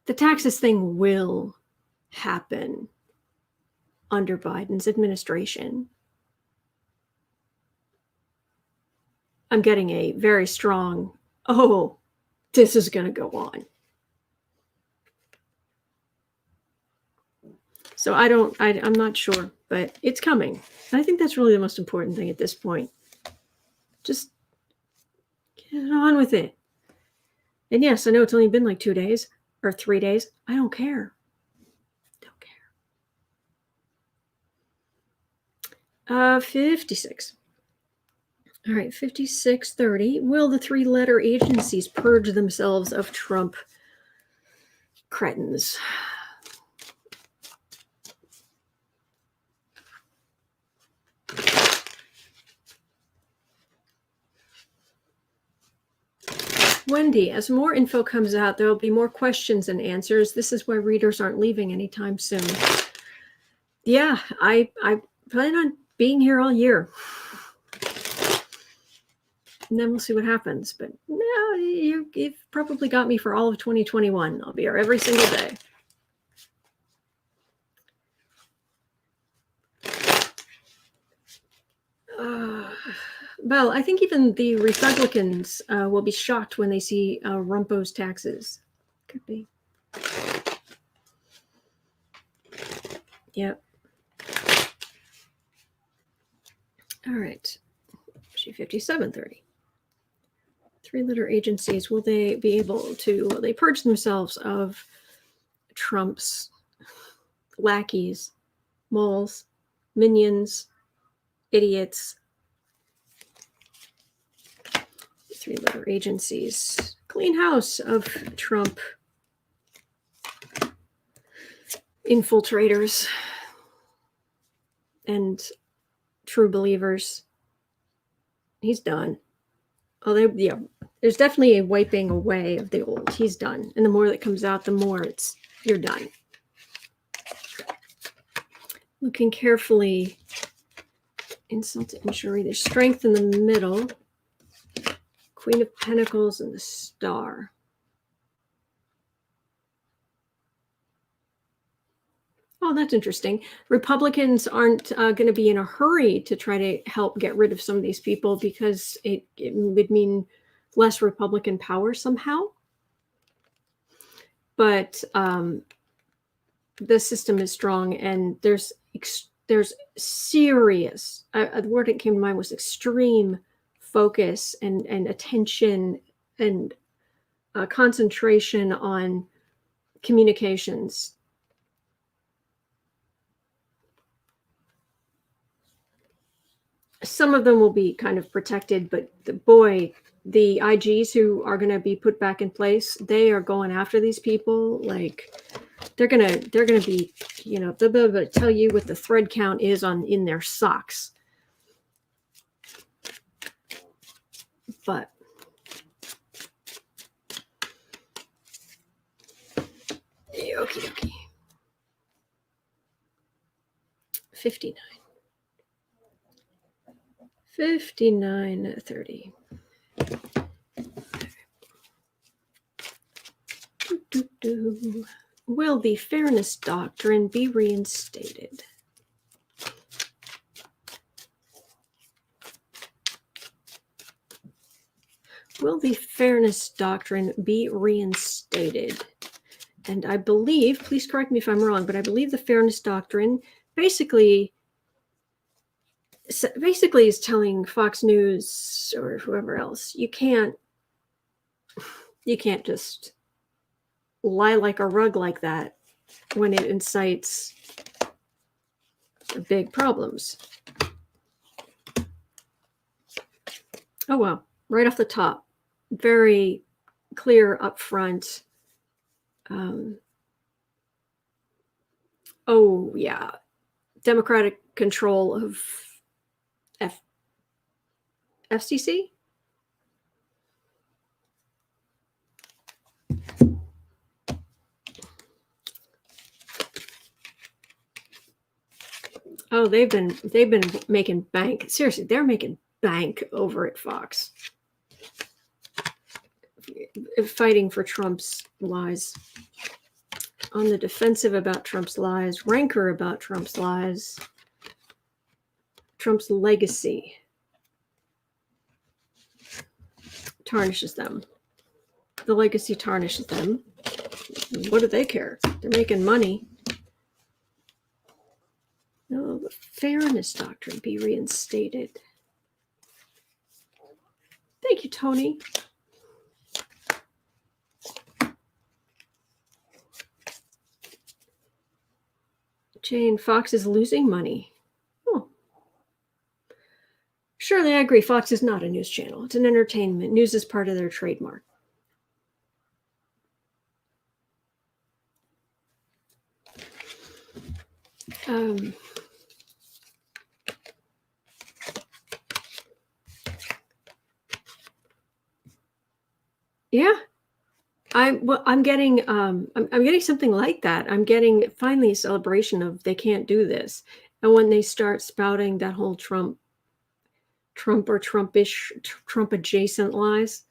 The taxes thing will happen under Biden's administration. I'm getting a very strong, oh, this is going to go on. So I'm not sure, but it's coming. I think that's really the most important thing at this point. Just get on with it. And yes, I know it's only been like 2 days or 3 days. I don't care. Don't care. 56. All right, 5630. Will the three-letter agencies purge themselves of Trump cretins? Wendy, as more info comes out, there will be more questions and answers. This is why readers aren't leaving anytime soon. Yeah, I plan on being here all year. And then we'll see what happens. But no, you've probably got me for all of 2021. I'll be here every single day. Well, I think even the Republicans will be shocked when they see Rumpo's taxes. Could be. Yep. All right. 5730. Three-letter agencies, will they purge themselves of Trump's lackeys, moles, minions, idiots? Three-letter agencies. Clean house of Trump infiltrators and true believers. He's done. Oh, there's definitely a wiping away of the old. He's done. And the more that comes out, the more you're done. Looking carefully. Insult to injury. There's strength in the middle. Queen of Pentacles and the Star. Oh, that's interesting. Republicans aren't going to be in a hurry to try to help get rid of some of these people because it would mean less Republican power somehow. But the system is strong, and there's serious. The word that came to mind was extreme focus and attention and concentration on communications. Some of them will be kind of protected, but the IGs who are going to be put back in place, they are going after these people. Like they're gonna be, they'll be able to tell you what the thread count is in their socks. But okie 59. 5930. Will the Fairness Doctrine be reinstated? Will the Fairness Doctrine be reinstated? And I believe, please correct me if I'm wrong, but I believe the Fairness Doctrine basically is telling Fox News or whoever else, you can't just lie like a rug like that when it incites big problems. Oh, wow. Right off the top. Very clear up front. Oh, yeah. Democratic control of FCC. Oh, they've been making bank. Seriously, they're making bank over at Fox, fighting for Trump's lies, on the defensive about Trump's lies, rancor about Trump's lies, Trump's legacy tarnishes them. The legacy tarnishes them. What do they care? They're making money. No, the Fairness Doctrine be reinstated. Thank you, Tony. Jane, Fox is losing money. Oh. Surely, I agree. Fox is not a news channel. It's an entertainment. News is part of their trademark. Yeah, I'm getting something like that. I'm getting finally a celebration of they can't do this, and when they start spouting that whole Trump or Trumpish, Trump adjacent lies,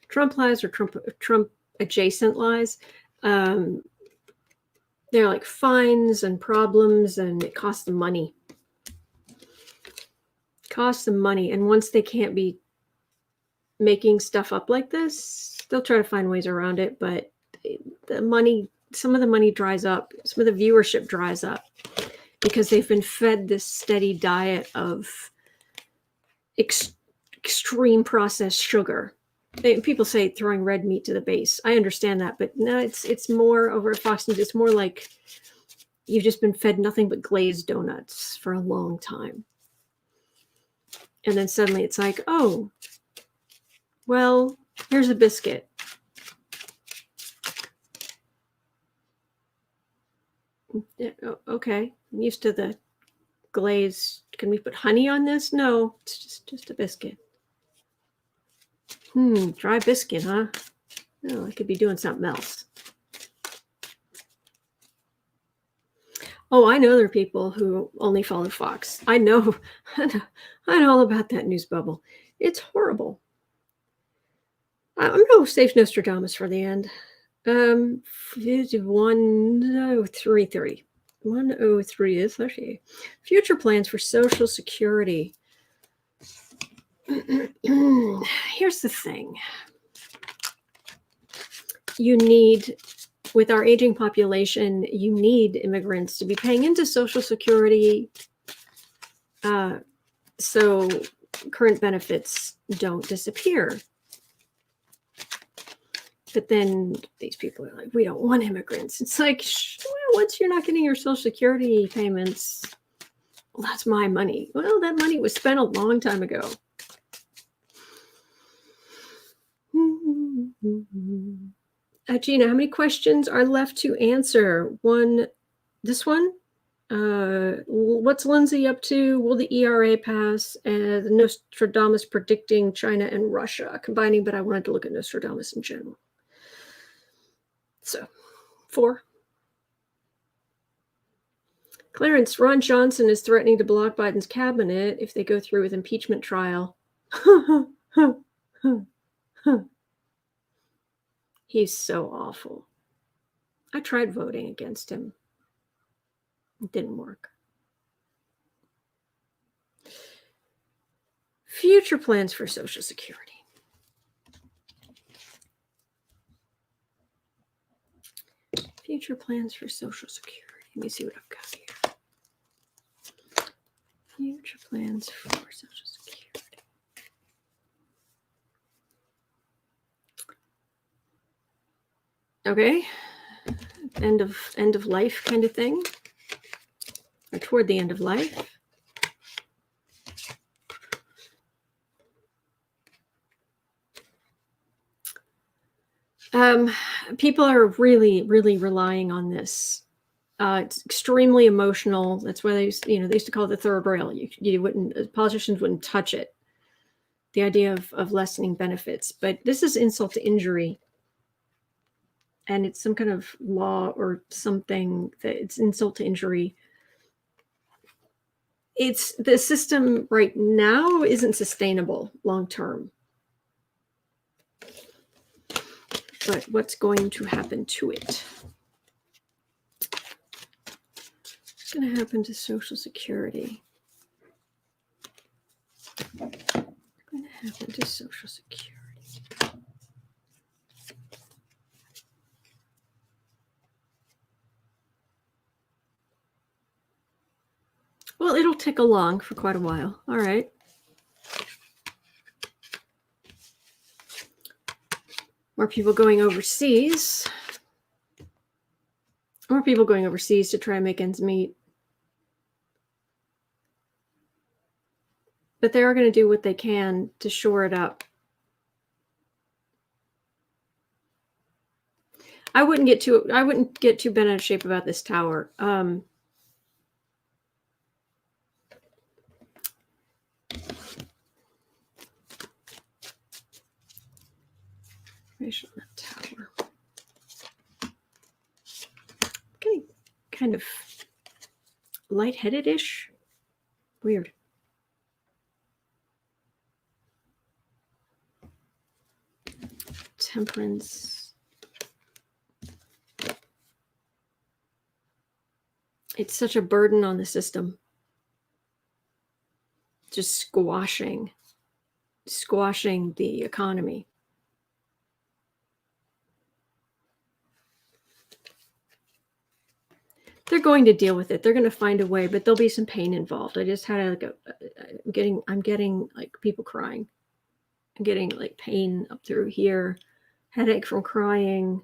Trump lies or Trump adjacent lies, they're like fines and problems, and it costs them money. Costs them money, and once they can't be making stuff up like this, they'll try to find ways around it, but the money, some of the money dries up, some of the viewership dries up, because they've been fed this steady diet of extreme processed sugar. People say throwing red meat to the base. I understand that, but no, it's more over at Fox News. It's more like you've just been fed nothing but glazed donuts for a long time. And then suddenly it's like, oh, well, here's a biscuit. Okay, I'm used to the glaze. Can we put honey on this? No, it's just a biscuit. Dry biscuit, huh? No, I could be doing something else. Oh, I know there are people who only follow Fox. I know all about that news bubble. It's horrible. I'm going to save Nostradamus for the end. 103. 103 is actually future plans for Social Security. Here's the thing. You need, with our aging population, you need immigrants to be paying into Social Security, so current benefits don't disappear. But then these people are like, we don't want immigrants. It's like, well, once you're not getting your Social Security payments, well, that's my money. Well, that money was spent a long time ago. Gina, how many questions are left to answer? This one? What's Lindsay up to? Will the ERA pass? And Nostradamus predicting China and Russia combining, but I wanted to look at Nostradamus in general. So, 4. Clarence, Ron Johnson is threatening to block Biden's cabinet if they go through with impeachment trial. He's so awful. I tried voting against him. It didn't work. Future plans for Social Security. Future plans for Social Security. Let me see what I've got here. Future plans for Social Security. Okay. End of life kind of thing. Or toward the end of life. People are really, really relying on this It's extremely emotional. That's why they used to call it the third rail. You wouldn't, politicians wouldn't touch it. The idea of lessening benefits, but this is insult to injury, and it's some kind of law or something that it's insult to injury. It's the system right now isn't sustainable long term. But what's going to happen to it? What's going to happen to Social Security? What's going to happen to Social Security? Well, it'll tick along for quite a while. All right. More people going overseas. More people going overseas to try and make ends meet. But they are going to do what they can to shore it up. I wouldn't get too bent out of shape about this tower. Information on that tower. Getting kind of lightheaded-ish. Weird. Temperance. It's such a burden on the system. Just squashing the economy. They're going to deal with it. They're going to find a way, but there'll be some pain involved. I just had I'm getting like people crying. I'm getting like pain up through here, headache from crying.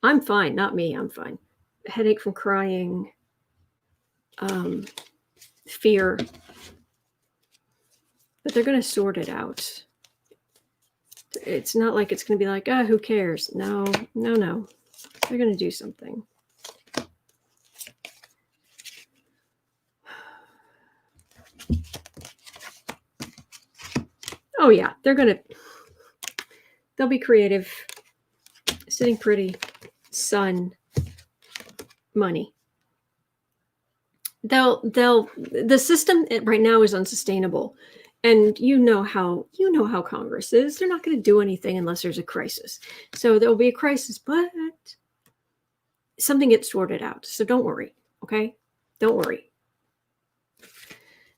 I'm fine, not me. I'm fine. Headache from crying. Fear. But they're going to sort it out. It's not like it's going to be like, who cares? No. They're going to do something. Oh yeah, they'll be creative, sitting pretty, sun, money. The system right now is unsustainable. And you know how Congress is. They're not going to do anything unless there's a crisis. So there'll be a crisis, but something gets sorted out. So don't worry, okay? Don't worry.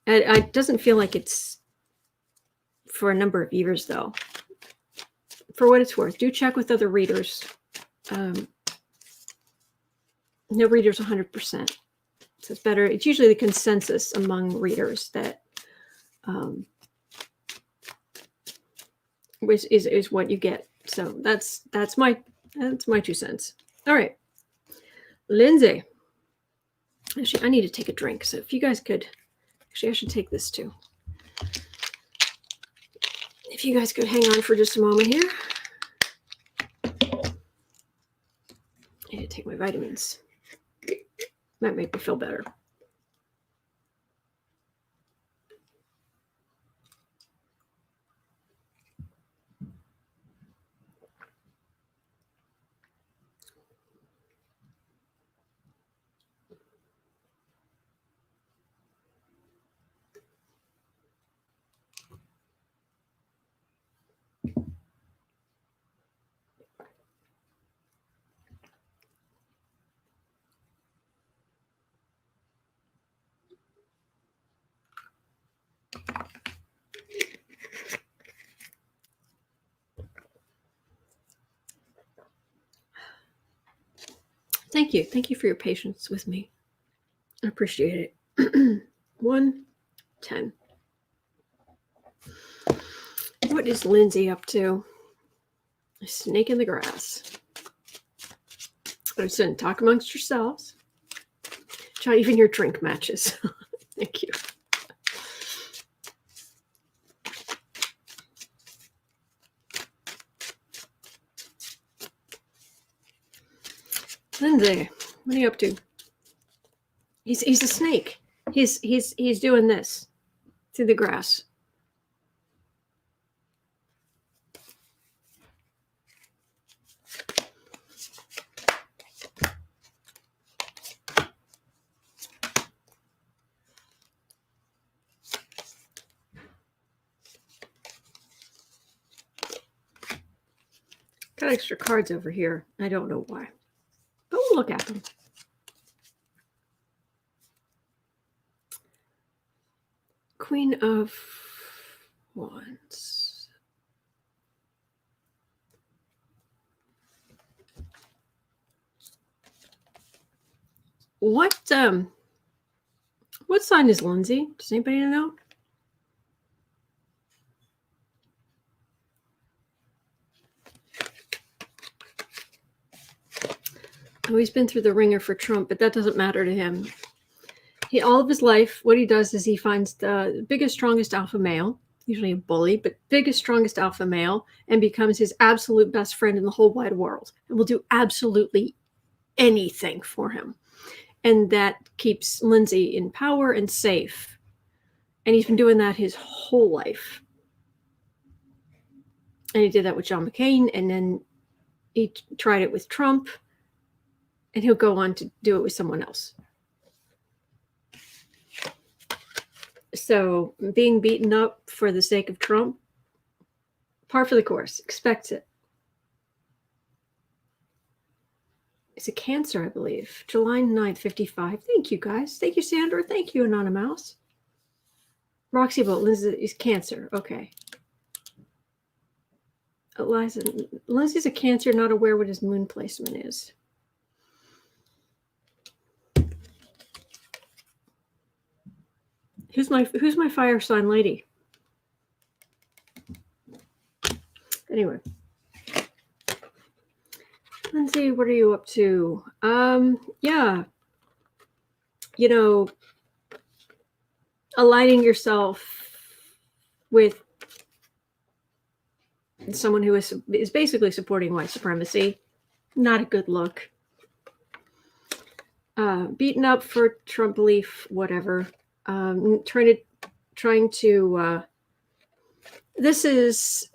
It doesn't feel like it's for a number of years, though. For what it's worth, do check with other readers. No readers 100%. So it's better. It's usually the consensus among readers that is what you get. So that's my 2 cents. All right, Lindsay. Actually, I need to take a drink. So if you guys could, actually, I should take this too. If you guys could hang on for just a moment here. I need to take my vitamins. Might make me feel better. Thank you. Thank you for your patience with me. I appreciate it. 1:10. What is Lindsay up to? A snake in the grass. I said, talk amongst yourselves. Try even your drink matches. Thank you. Lindsay, What are you up to? He's a snake. He's doing this through the grass. Got extra cards over here. I don't know why, but we'll look at them. Queen of Wands. What sign is Lindsay? Does anybody know? Oh, he's been through the ringer for Trump, but that doesn't matter to him. All of his life, what he does is he finds the biggest, strongest alpha male, usually a bully, but biggest, strongest alpha male, and becomes his absolute best friend in the whole wide world, and will do absolutely anything for him. And that keeps Lindsay in power and safe. And he's been doing that his whole life. And he did that with John McCain, and then he tried it with Trump, and he'll go on to do it with someone else. So being beaten up for the sake of Trump, par for the course, expects it. It's a Cancer, I believe. July 9th, 55. Thank you, guys. Thank you, Sandra. Thank you, Anonymous. Roxy Bolt, Lindsay is Cancer. Okay. Eliza, Lindsay's a Cancer, not aware what his moon placement is. Who's my fire sign lady? Anyway. Lindsay, what are you up to? Yeah. You know, aligning yourself with someone who is basically supporting white supremacy. Not a good look. Beaten up for Trump belief, whatever. Trying to this is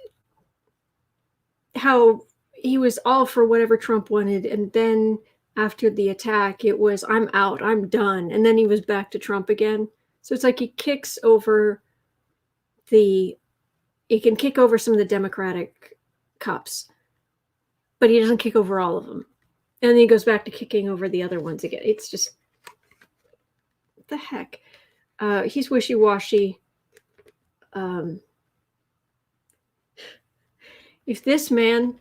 how he was all for whatever Trump wanted, and then after the attack it was I'm out, I'm done, and then he was back to Trump again. So it's like he can kick over some of the Democratic cups, but he doesn't kick over all of them, and then he goes back to kicking over the other ones again. It's just, what the heck. He's wishy-washy. If this man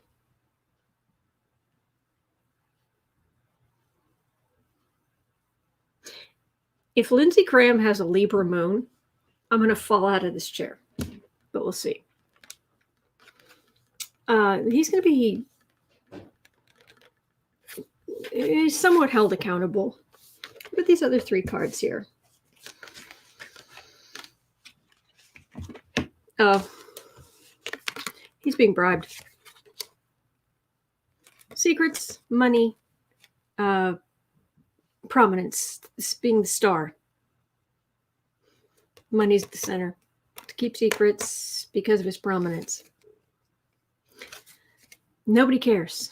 if Lindsay Graham has a Libra moon, I'm going to fall out of this chair, but we'll see. He's going to be somewhat held accountable. What are these other three cards here? Oh, he's being bribed. Secrets, money, prominence, being the star. Money's at the center. To keep secrets because of his prominence. Nobody cares.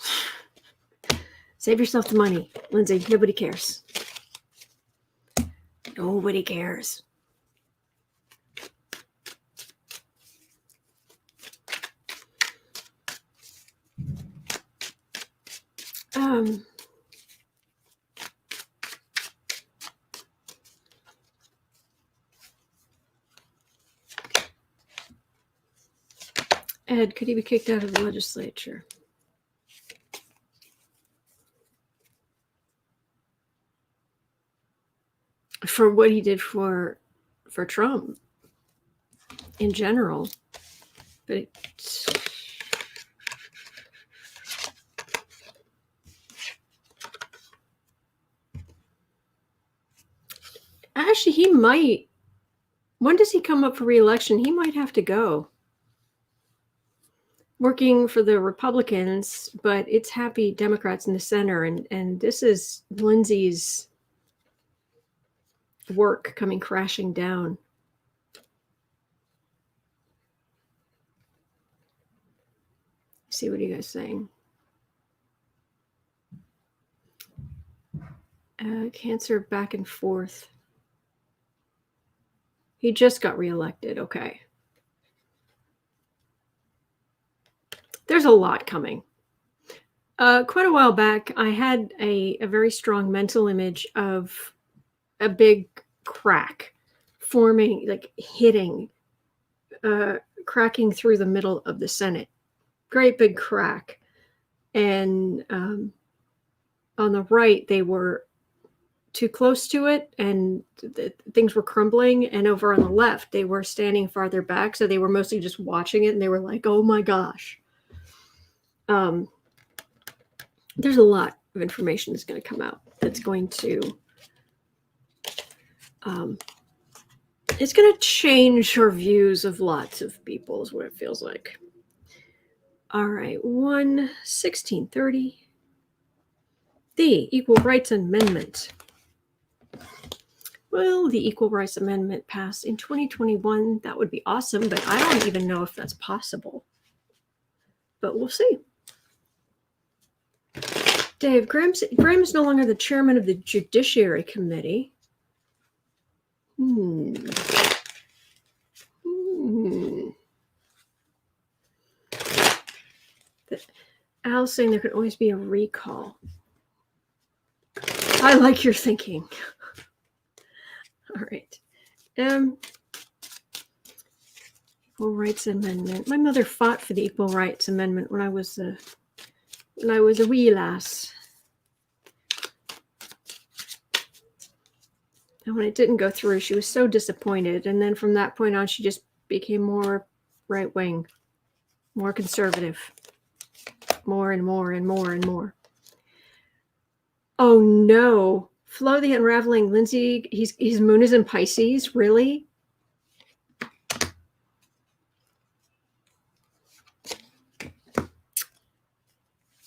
Save yourself the money, Lindsay. Nobody cares. Nobody cares. Ed, could he be kicked out of the legislature? For what he did for Trump in general. But actually, he might. When does he come up for re-election? He might have to go. working for the Republicans, but it's happy Democrats in the center. And this is Lindsay's work coming crashing down. See, what are you guys saying? Cancer back and forth. He just got reelected. Okay. There's a lot coming. Quite a while back, I had a very strong mental image of a big crack forming, like hitting, cracking through the middle of the Senate. Great big crack. And on the right, they were too close to it and things were crumbling. And over on the left, they were standing farther back. So they were mostly just watching it and they were like, oh my gosh. There's a lot of information that's going to come out that's going to it's going to change our views of lots of people is what it feels like. All right, 1/1630. The Equal Rights Amendment. Will the Equal Rights Amendment pass in 2021? That would be awesome, but I don't even know if that's possible. But we'll see. Dave, Graham is no longer the chairman of the Judiciary Committee. Al's saying there could always be a recall. I like your thinking. All right. Equal Rights Amendment. My mother fought for the Equal Rights Amendment when I was a wee lass. And when it didn't go through, she was so disappointed. And then from that point on, she just became more right-wing, more conservative, more and more and more and more. Oh no. Flo the Unraveling. Lindsay, his moon is in Pisces. Really?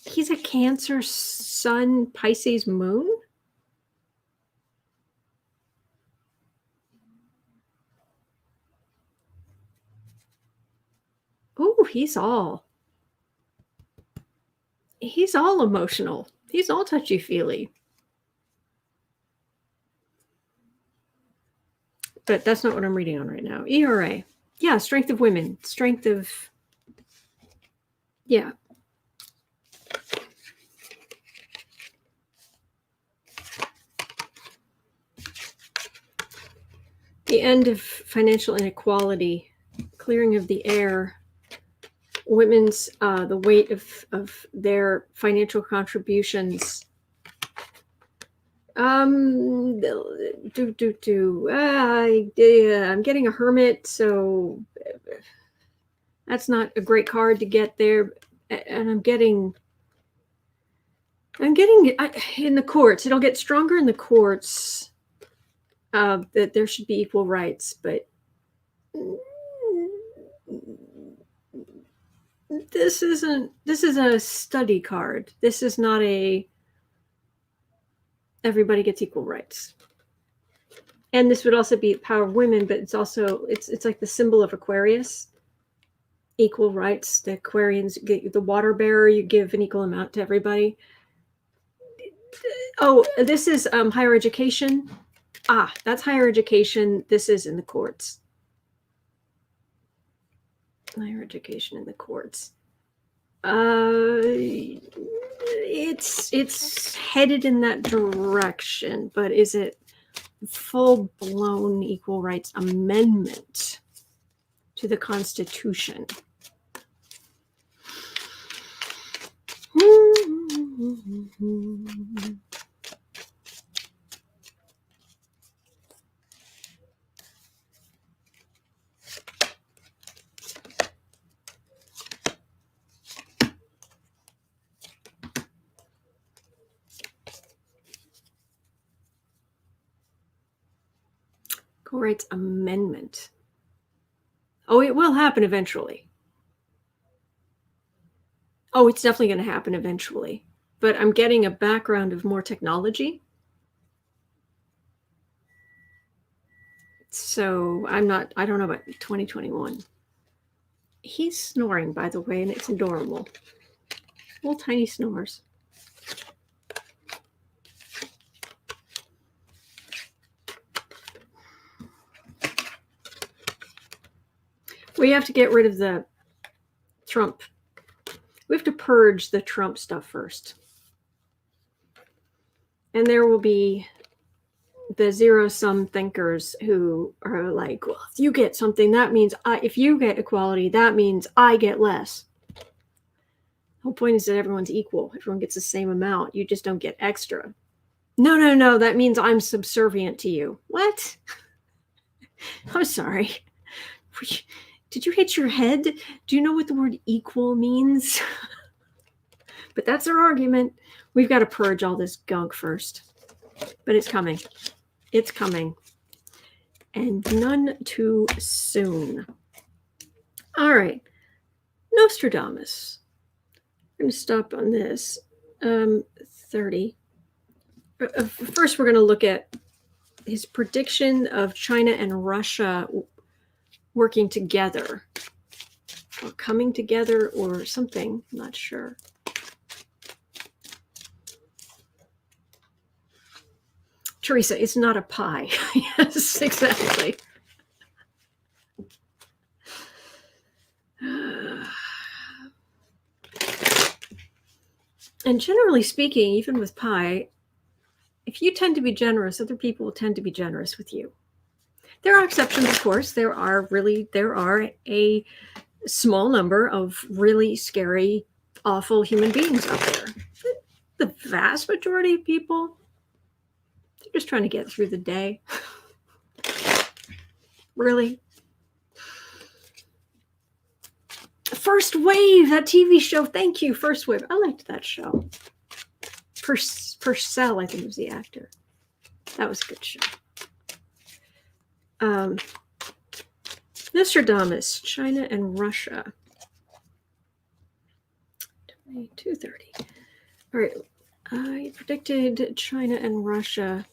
He's a Cancer Sun, Pisces moon? Oh, he's all emotional. He's all touchy-feely. But that's not what I'm reading on right now. ERA. Yeah, strength of women. Strength of... Yeah. The end of financial inequality. Clearing of the air. Women's, the weight of their financial contributions. I'm getting a hermit, so that's not a great card to get there. And I'm getting in the courts. It'll get stronger in the courts that there should be equal rights, but this is a study card. This is not a everybody gets equal rights. And this would also be power of women, but it's also it's like the symbol of Aquarius. Equal rights. The Aquarians get the water bearer, you give an equal amount to everybody. Oh, this is higher education. That's higher education. This is in the courts. Higher education in the courts. It's headed in that direction, but is it full-blown equal rights amendment to the Constitution? Equal rights amendment. Oh, it will happen eventually. Oh, it's definitely going to happen eventually. But I'm getting a background of more technology. So I don't know about 2021. He's snoring, by the way, and it's adorable. Little tiny snores. We have to get rid of the Trump. We have to purge the Trump stuff first. And there will be the zero-sum thinkers who are like, well, if you get something, that means if you get equality, that means I get less. The whole point is that everyone's equal. Everyone gets the same amount. You just don't get extra. No. That means I'm subservient to you. What? I'm sorry. Did you hit your head? Do you know what the word equal means? But that's our argument. We've got to purge all this gunk first. But it's coming. It's coming. And none too soon. All right. Nostradamus. I'm going to stop on this. 30. First, we're going to look at his prediction of China and Russia working together. Or coming together or something. I'm not sure. Teresa, it's not a pie. Yes, exactly. And generally speaking, even with pie, if you tend to be generous, other people will tend to be generous with you. There are exceptions, of course. There are a small number of really scary, awful human beings out there. The vast majority of people, they're just trying to get through the day. Really? First Wave, that TV show. Thank you, First Wave. I liked that show. Purcell, I think, was the actor. That was a good show. Nostradamus, China and Russia. 2230. All right. I predicted China and Russia.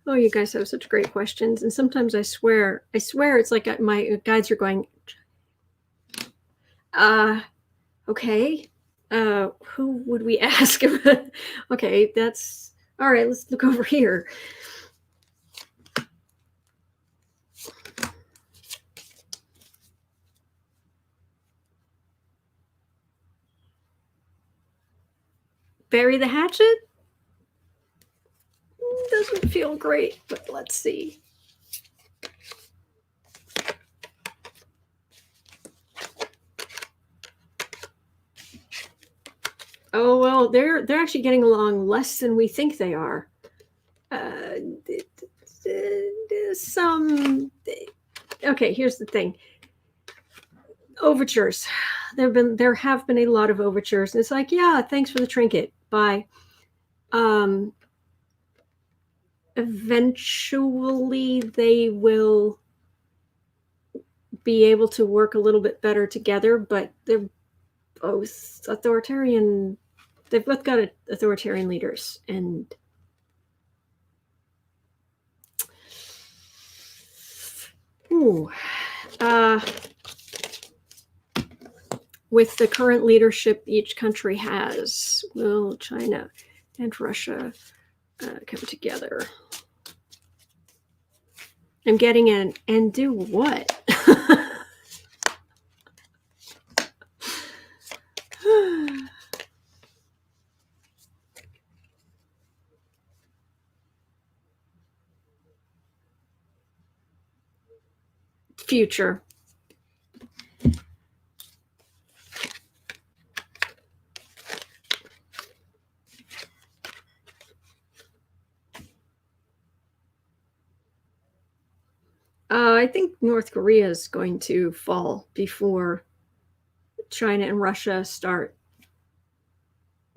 Oh, you guys have such great questions. And sometimes I swear it's like my guides are going, okay. Who would we ask? Okay, that's all right. Let's look over here. Bury the hatchet? Doesn't feel great, but let's see. Oh, well, they're actually getting along less than we think they are. Okay, here's the thing. Overtures. There have been a lot of overtures. And it's like, yeah, thanks for the trinket. Bye. Eventually they will be able to work a little bit better together, but they're both authoritarian. They've both got authoritarian leaders, and with the current leadership each country has, will China and Russia come together? I'm getting an and do what? Future. I think North Korea is going to fall before China and Russia start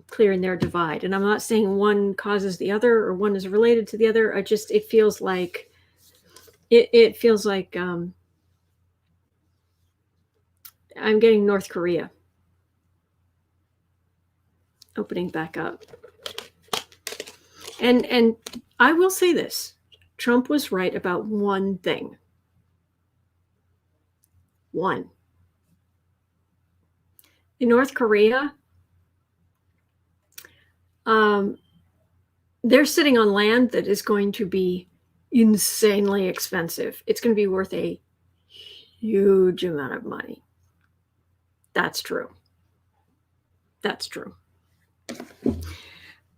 clearing their divide. And I'm not saying one causes the other or one is related to the other. It feels like I'm getting North Korea opening back up. And I will say this. Trump was right about one thing. One. In North Korea, they're sitting on land that is going to be insanely expensive. It's going to be worth a huge amount of money. That's true. That's true.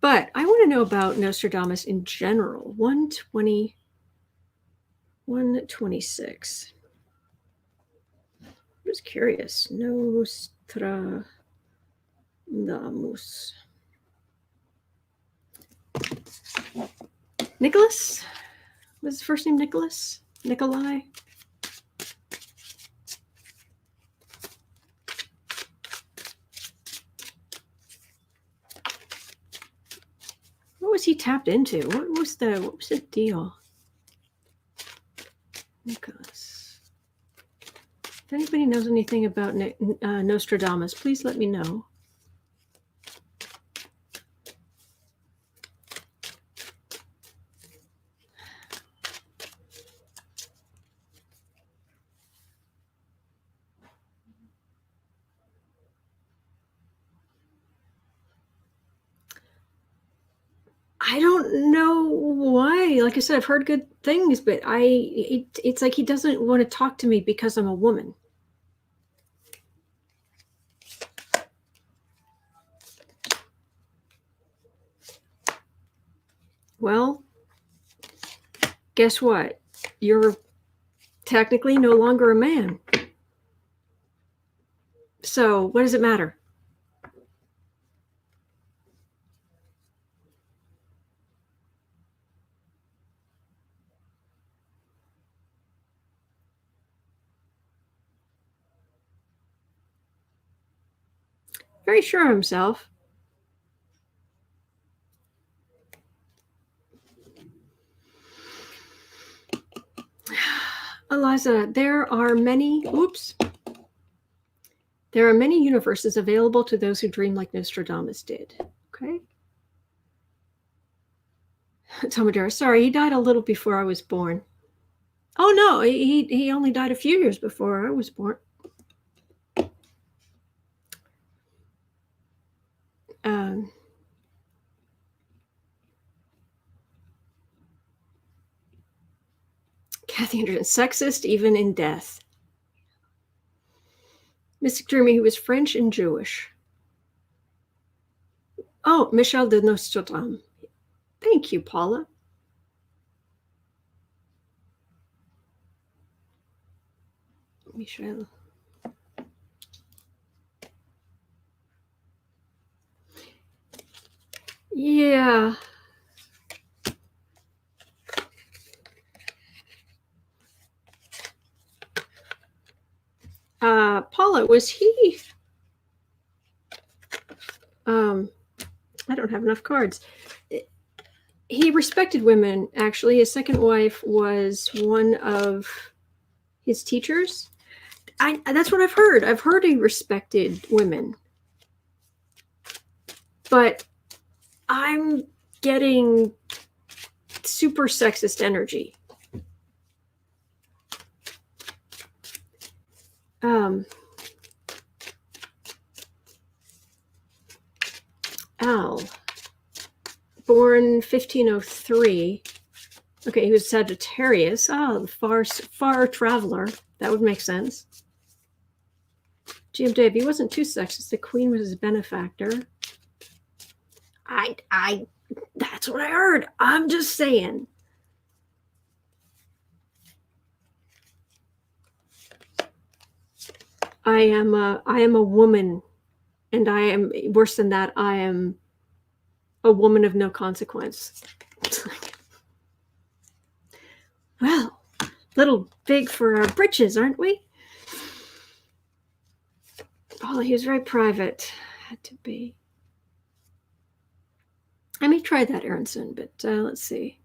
But I want to know about Nostradamus in general. 126. I'm just curious. Nostradamus. Nicholas? Was his first name Nicholas? Nikolai? What was he tapped into? What was the deal? Nicholas. If anybody knows anything about Nostradamus, please let me know. I don't know why. Like I said, I've heard good things, but it's like he doesn't want to talk to me because I'm a woman. Well, guess what? You're technically no longer a man. So what does it matter? Very sure of himself. Eliza, there are many universes available to those who dream like Nostradamus did. Okay. Tomadera, sorry, he died a little before I was born. Oh no, he only died a few years before I was born. Kathy Anderson, sexist even in death. Mystic Dreamy, he was French and Jewish. Oh, Michel de Nostradamus. Thank you, Paula. Michel. Yeah. Paula, was he? I don't have enough cards. He respected women, actually. His second wife was one of his teachers. That's what I've heard. I've heard he respected women. But I'm getting super sexist energy. Al, born 1503. Okay, he was Sagittarius. Oh, the far traveler. That would make sense. GM Dave, he wasn't too sexist. The queen was his benefactor. That's what I heard. I'm just saying. I am a woman, and I am worse than that. I am a woman of no consequence. Well, little big for our britches, aren't we? Oh, he was very private. Had to be. I may try that, Aronson, but let's see.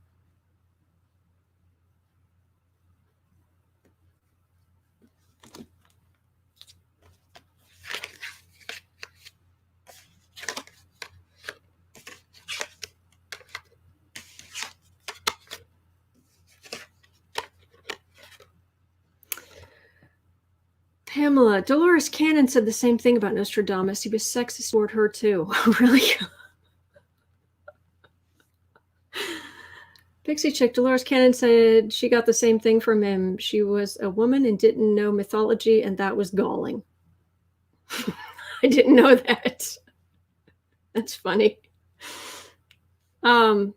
Pamela, Dolores Cannon said the same thing about Nostradamus. He was sexist toward her too. Really? Pixie Chick, Dolores Cannon said she got the same thing from him. She was a woman and didn't know mythology, and that was galling. I didn't know that. That's funny. I'm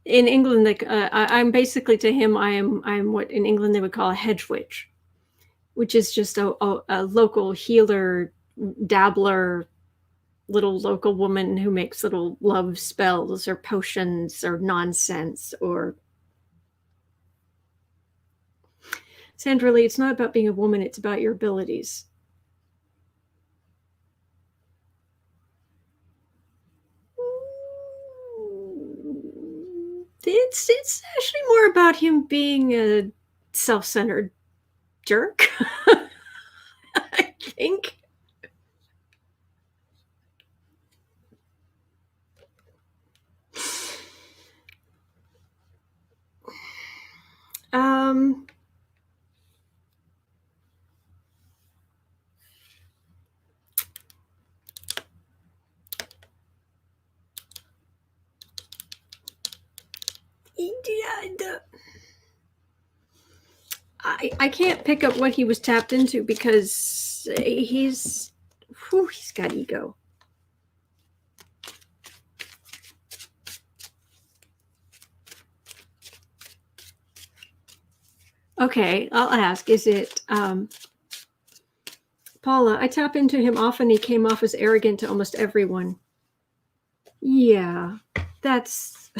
in England. Like I'm basically, to him, I'm what in England they would call a hedge witch, which is just a local healer, dabbler, little local woman who makes little love spells or potions or nonsense. Or Sandra Lee, it's not about being a woman, it's about your abilities. It's actually more about him being a self-centered jerk. I think. I can't pick up what he was tapped into because he's got ego. Okay, I'll ask, is it Paula? I tap into him often. He came off as arrogant to almost everyone. Yeah, that's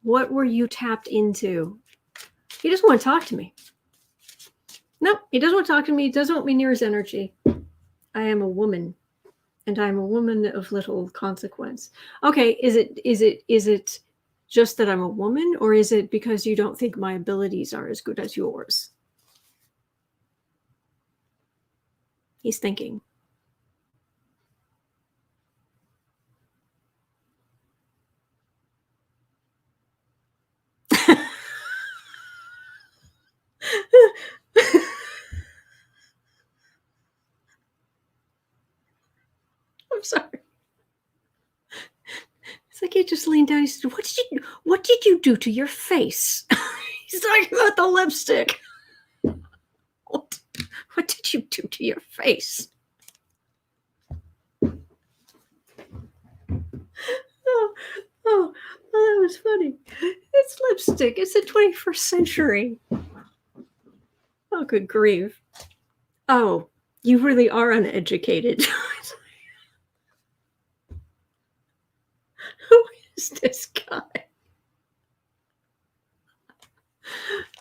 what were you tapped into? He doesn't want to talk to me. No, he doesn't want to talk to me. He doesn't want me near his energy. I am a woman, and I'm a woman of little consequence. Okay, is it just that I'm a woman, or is it because you don't think my abilities are as good as yours? He's thinking. I'm sorry. It's like he just leaned down. He said, "What did you do to your face?" He's talking about the lipstick. What did you do to your face? Oh, that was funny. It's lipstick. It's the 21st century. Oh, good grief. Oh, you really are uneducated. Who is this guy?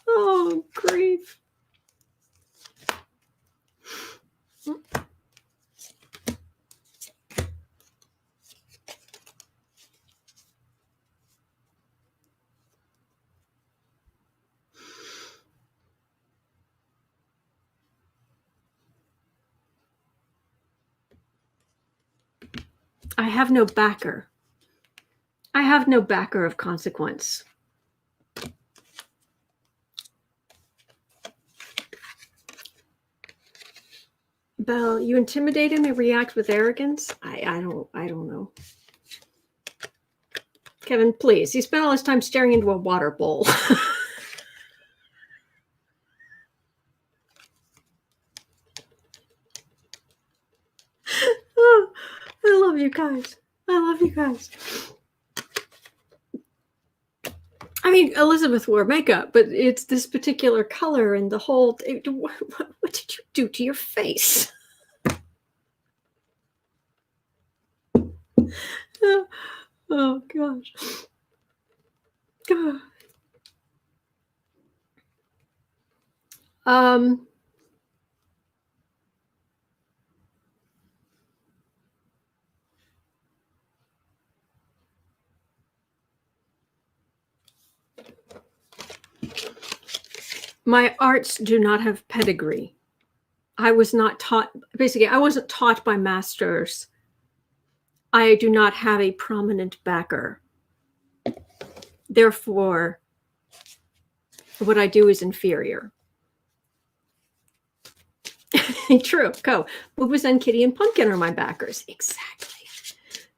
Oh, grief. I have no backer. I have no backer of consequence. Belle, you intimidate him and react with arrogance? I don't know. Kevin, please. He spent all his time staring into a water bowl. Oh, I love you guys. I love you guys. I mean, Elizabeth wore makeup, but it's this particular color and the whole. What did you do to your face? Oh gosh. God. My arts do not have pedigree. I was not taught, basically, I wasn't taught by masters. I do not have a prominent backer. Therefore, what I do is inferior. True. Go. Boobas and Kitty and Pumpkin are my backers. Exactly.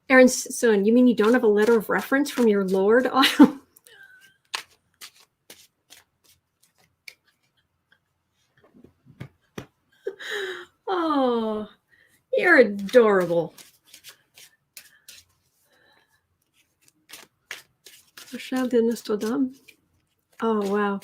Aaron's son, you mean you don't have a letter of reference from your lord? Oh, you're adorable. Rochelle de Nostradamus. Oh, wow.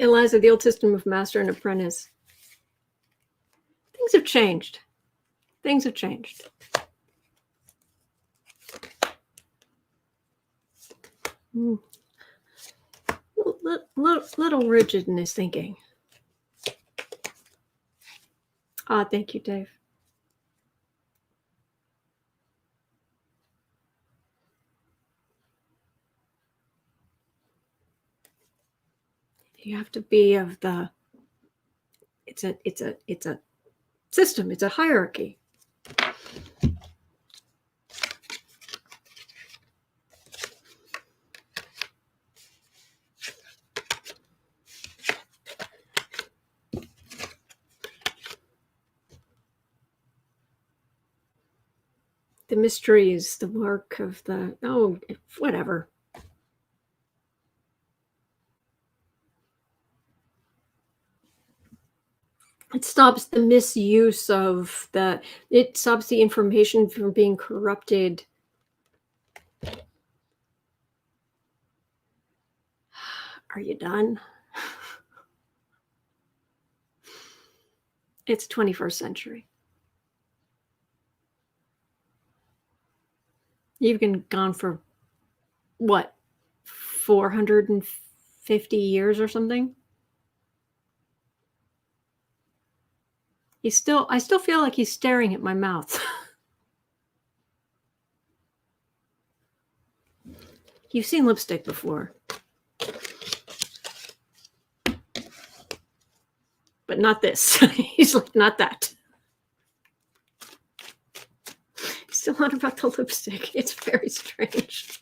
Eliza, the old system of master and apprentice. Things have changed. Things have changed. Little rigid in his thinking. Ah, thank you, Dave. You have to be of the. It's a system. It's a hierarchy. The mystery is the work of the, whatever. It stops the misuse of it stops the information from being corrupted. Are you done? It's 21st century. You've been gone for what, 450 years or something? I still feel like he's staring at my mouth. You've seen lipstick before. But not this. He's like, not that. Still not about the lipstick. It's very strange.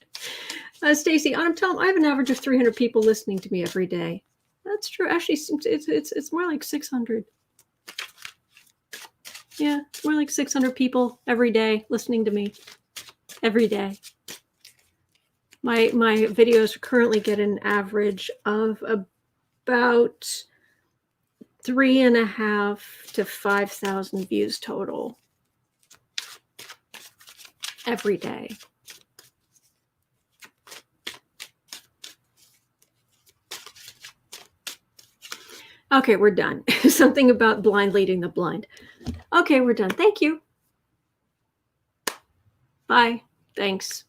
Stacy, tell him I have an average of 300 people listening to me every day. That's true. Actually, it's more like 600. Yeah, it's more like 600 people every day listening to me. Every day. My videos currently get an average of about 3,500 to 5,000 views total every day. Okay, we're done. Something about blind leading the blind. Okay, we're done. Thank you. Bye. Thanks.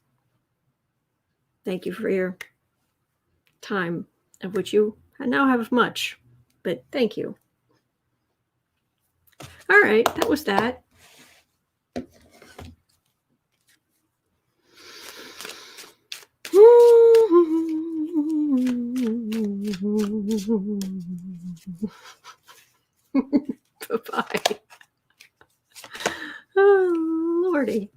Thank you for your time, of which you now have much, but thank you. All right, that was that. Bye-bye. Oh, Lordy.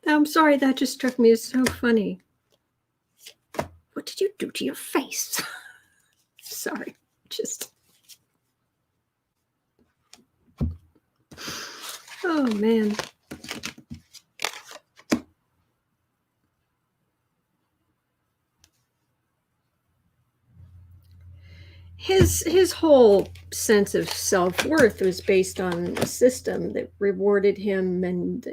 I'm sorry, that just struck me as so funny. What did you do to your face? Sorry, oh man. His whole sense of self-worth was based on a system that rewarded him, and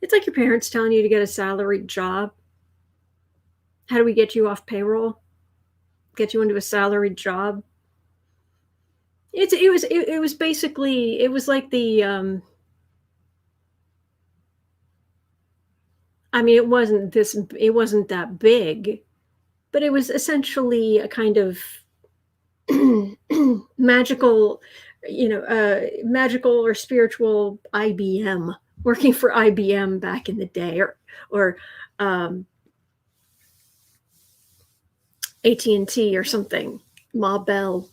it's like your parents telling you to get a salaried job. How do we get you off payroll? Get you into a salaried job? It was basically, it was like the it wasn't that big, but it was essentially a kind of magical magical or spiritual IBM, working for IBM back in the day, or AT&T or something, Ma Bell.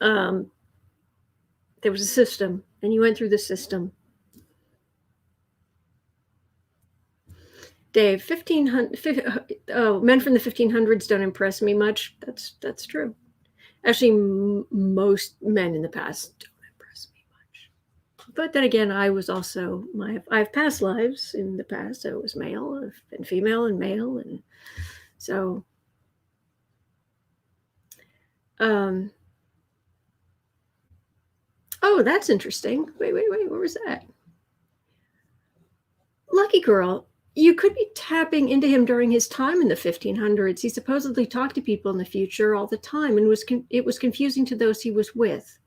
There was a system, and you went through the system. Dave, 1500. Oh, men from the 1500s don't impress me much. That's true. Actually, most men in the past don't impress me much. But then again, I have past lives in the past. I was male, I've been female and male, and so. Oh, that's interesting. Wait, what was that? Lucky girl. You could be tapping into him during his time in the 1500s. He supposedly talked to people in the future all the time, and it was confusing to those he was with.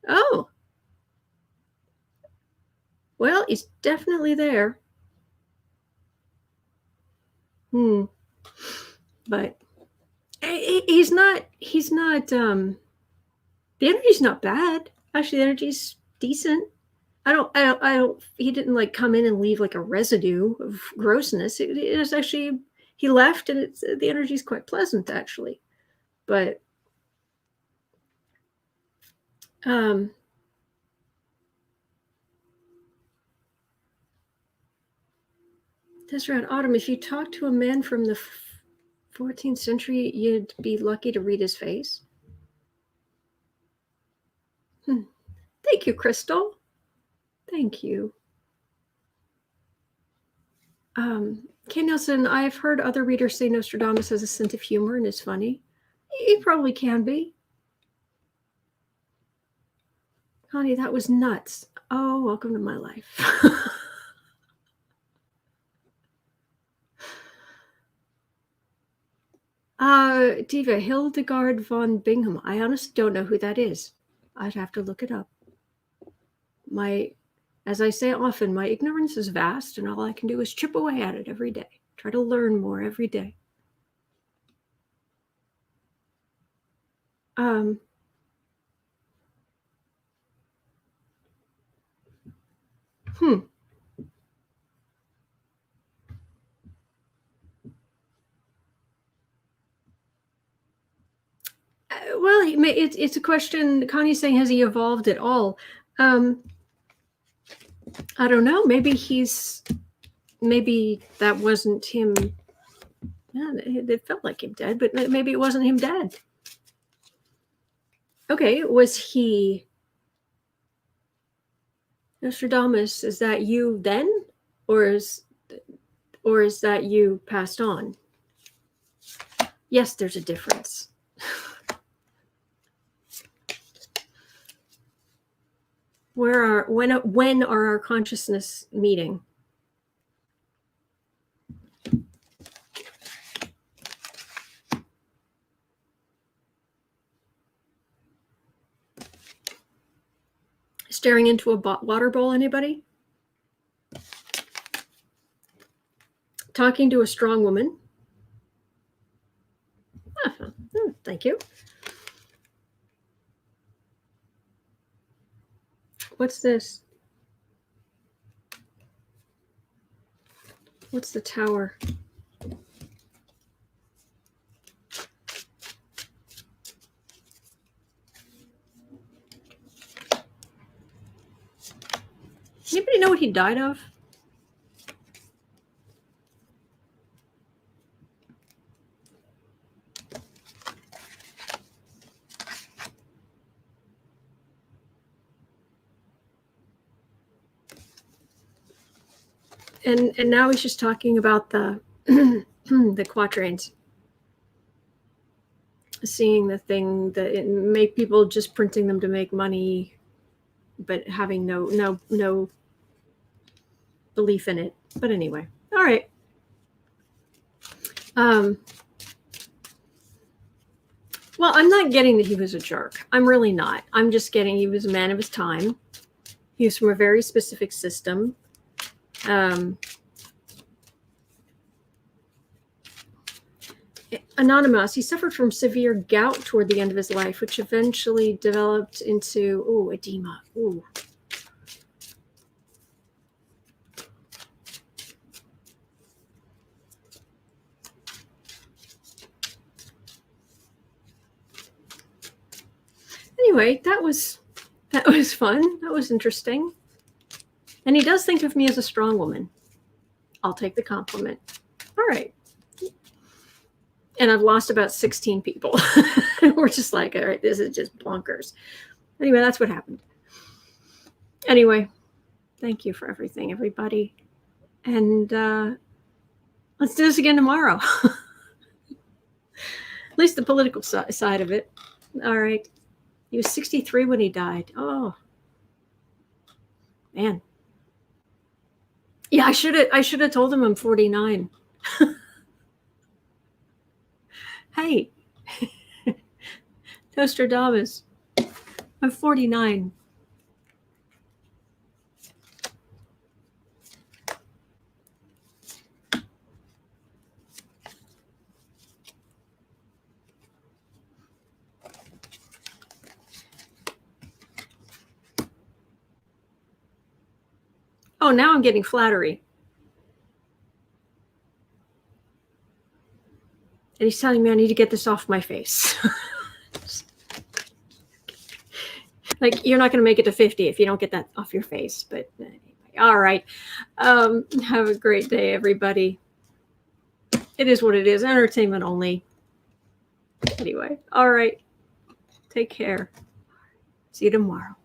Oh. Well, he's definitely there. But he's not, the energy's not bad. Actually, the energy's decent. He didn't like come in and leave like a residue of grossness. It is actually, he left, and the energy's quite pleasant actually. But that's right, Autumn. If you talk to a man from the 14th century, you'd be lucky to read his face. Thank you, Crystal. Thank you. Kay Nelson, I've heard other readers say Nostradamus has a sense of humor and is funny. He probably can be. Connie, that was nuts. Oh, welcome to my life. Diva, Hildegard von Bingham. I honestly don't know who that is. I'd have to look it up. As I say often, my ignorance is vast, and all I can do is chip away at it every day. Try to learn more every day. Well, it's a question. Connie's saying, has he evolved at all? I don't know. Maybe that wasn't him. Yeah, it felt like him dead, but maybe it wasn't him dead. Okay, was he Nostradamus? Is that you then, or is that you passed on? Yes, there's a difference. When are our consciousness meeting? Staring into a water bowl, anybody? Talking to a strong woman? Thank you. What's this? What's the tower? Anybody know what he died of? And now he's just talking about the the quatrains, seeing the thing that it make people just printing them to make money, but having no belief in it. But anyway, all right. Well, I'm not getting that he was a jerk. I'm really not. I'm just getting he was a man of his time. He was from a very specific system. Anonymous, he suffered from severe gout toward the end of his life, which eventually developed into, edema. Ooh. Anyway, that was fun. That was interesting. And he does think of me as a strong woman. I'll take the compliment. All right. And I've lost about 16 people. We're just like, all right, this is just bonkers. Anyway, that's what happened. Anyway, thank you for everything, everybody. And let's do this again tomorrow. At least the political side of it. All right. He was 63 when he died. Oh, man. Yeah, I should have told him I'm 49. Hey, Nostradamus, I'm 49. Oh, now I'm getting flattery. And he's telling me I need to get this off my face. Like, you're not going to make it to 50 if you don't get that off your face. But anyway, all right. Have a great day, everybody. It is what it is. Entertainment only. Anyway, all right. Take care. See you tomorrow.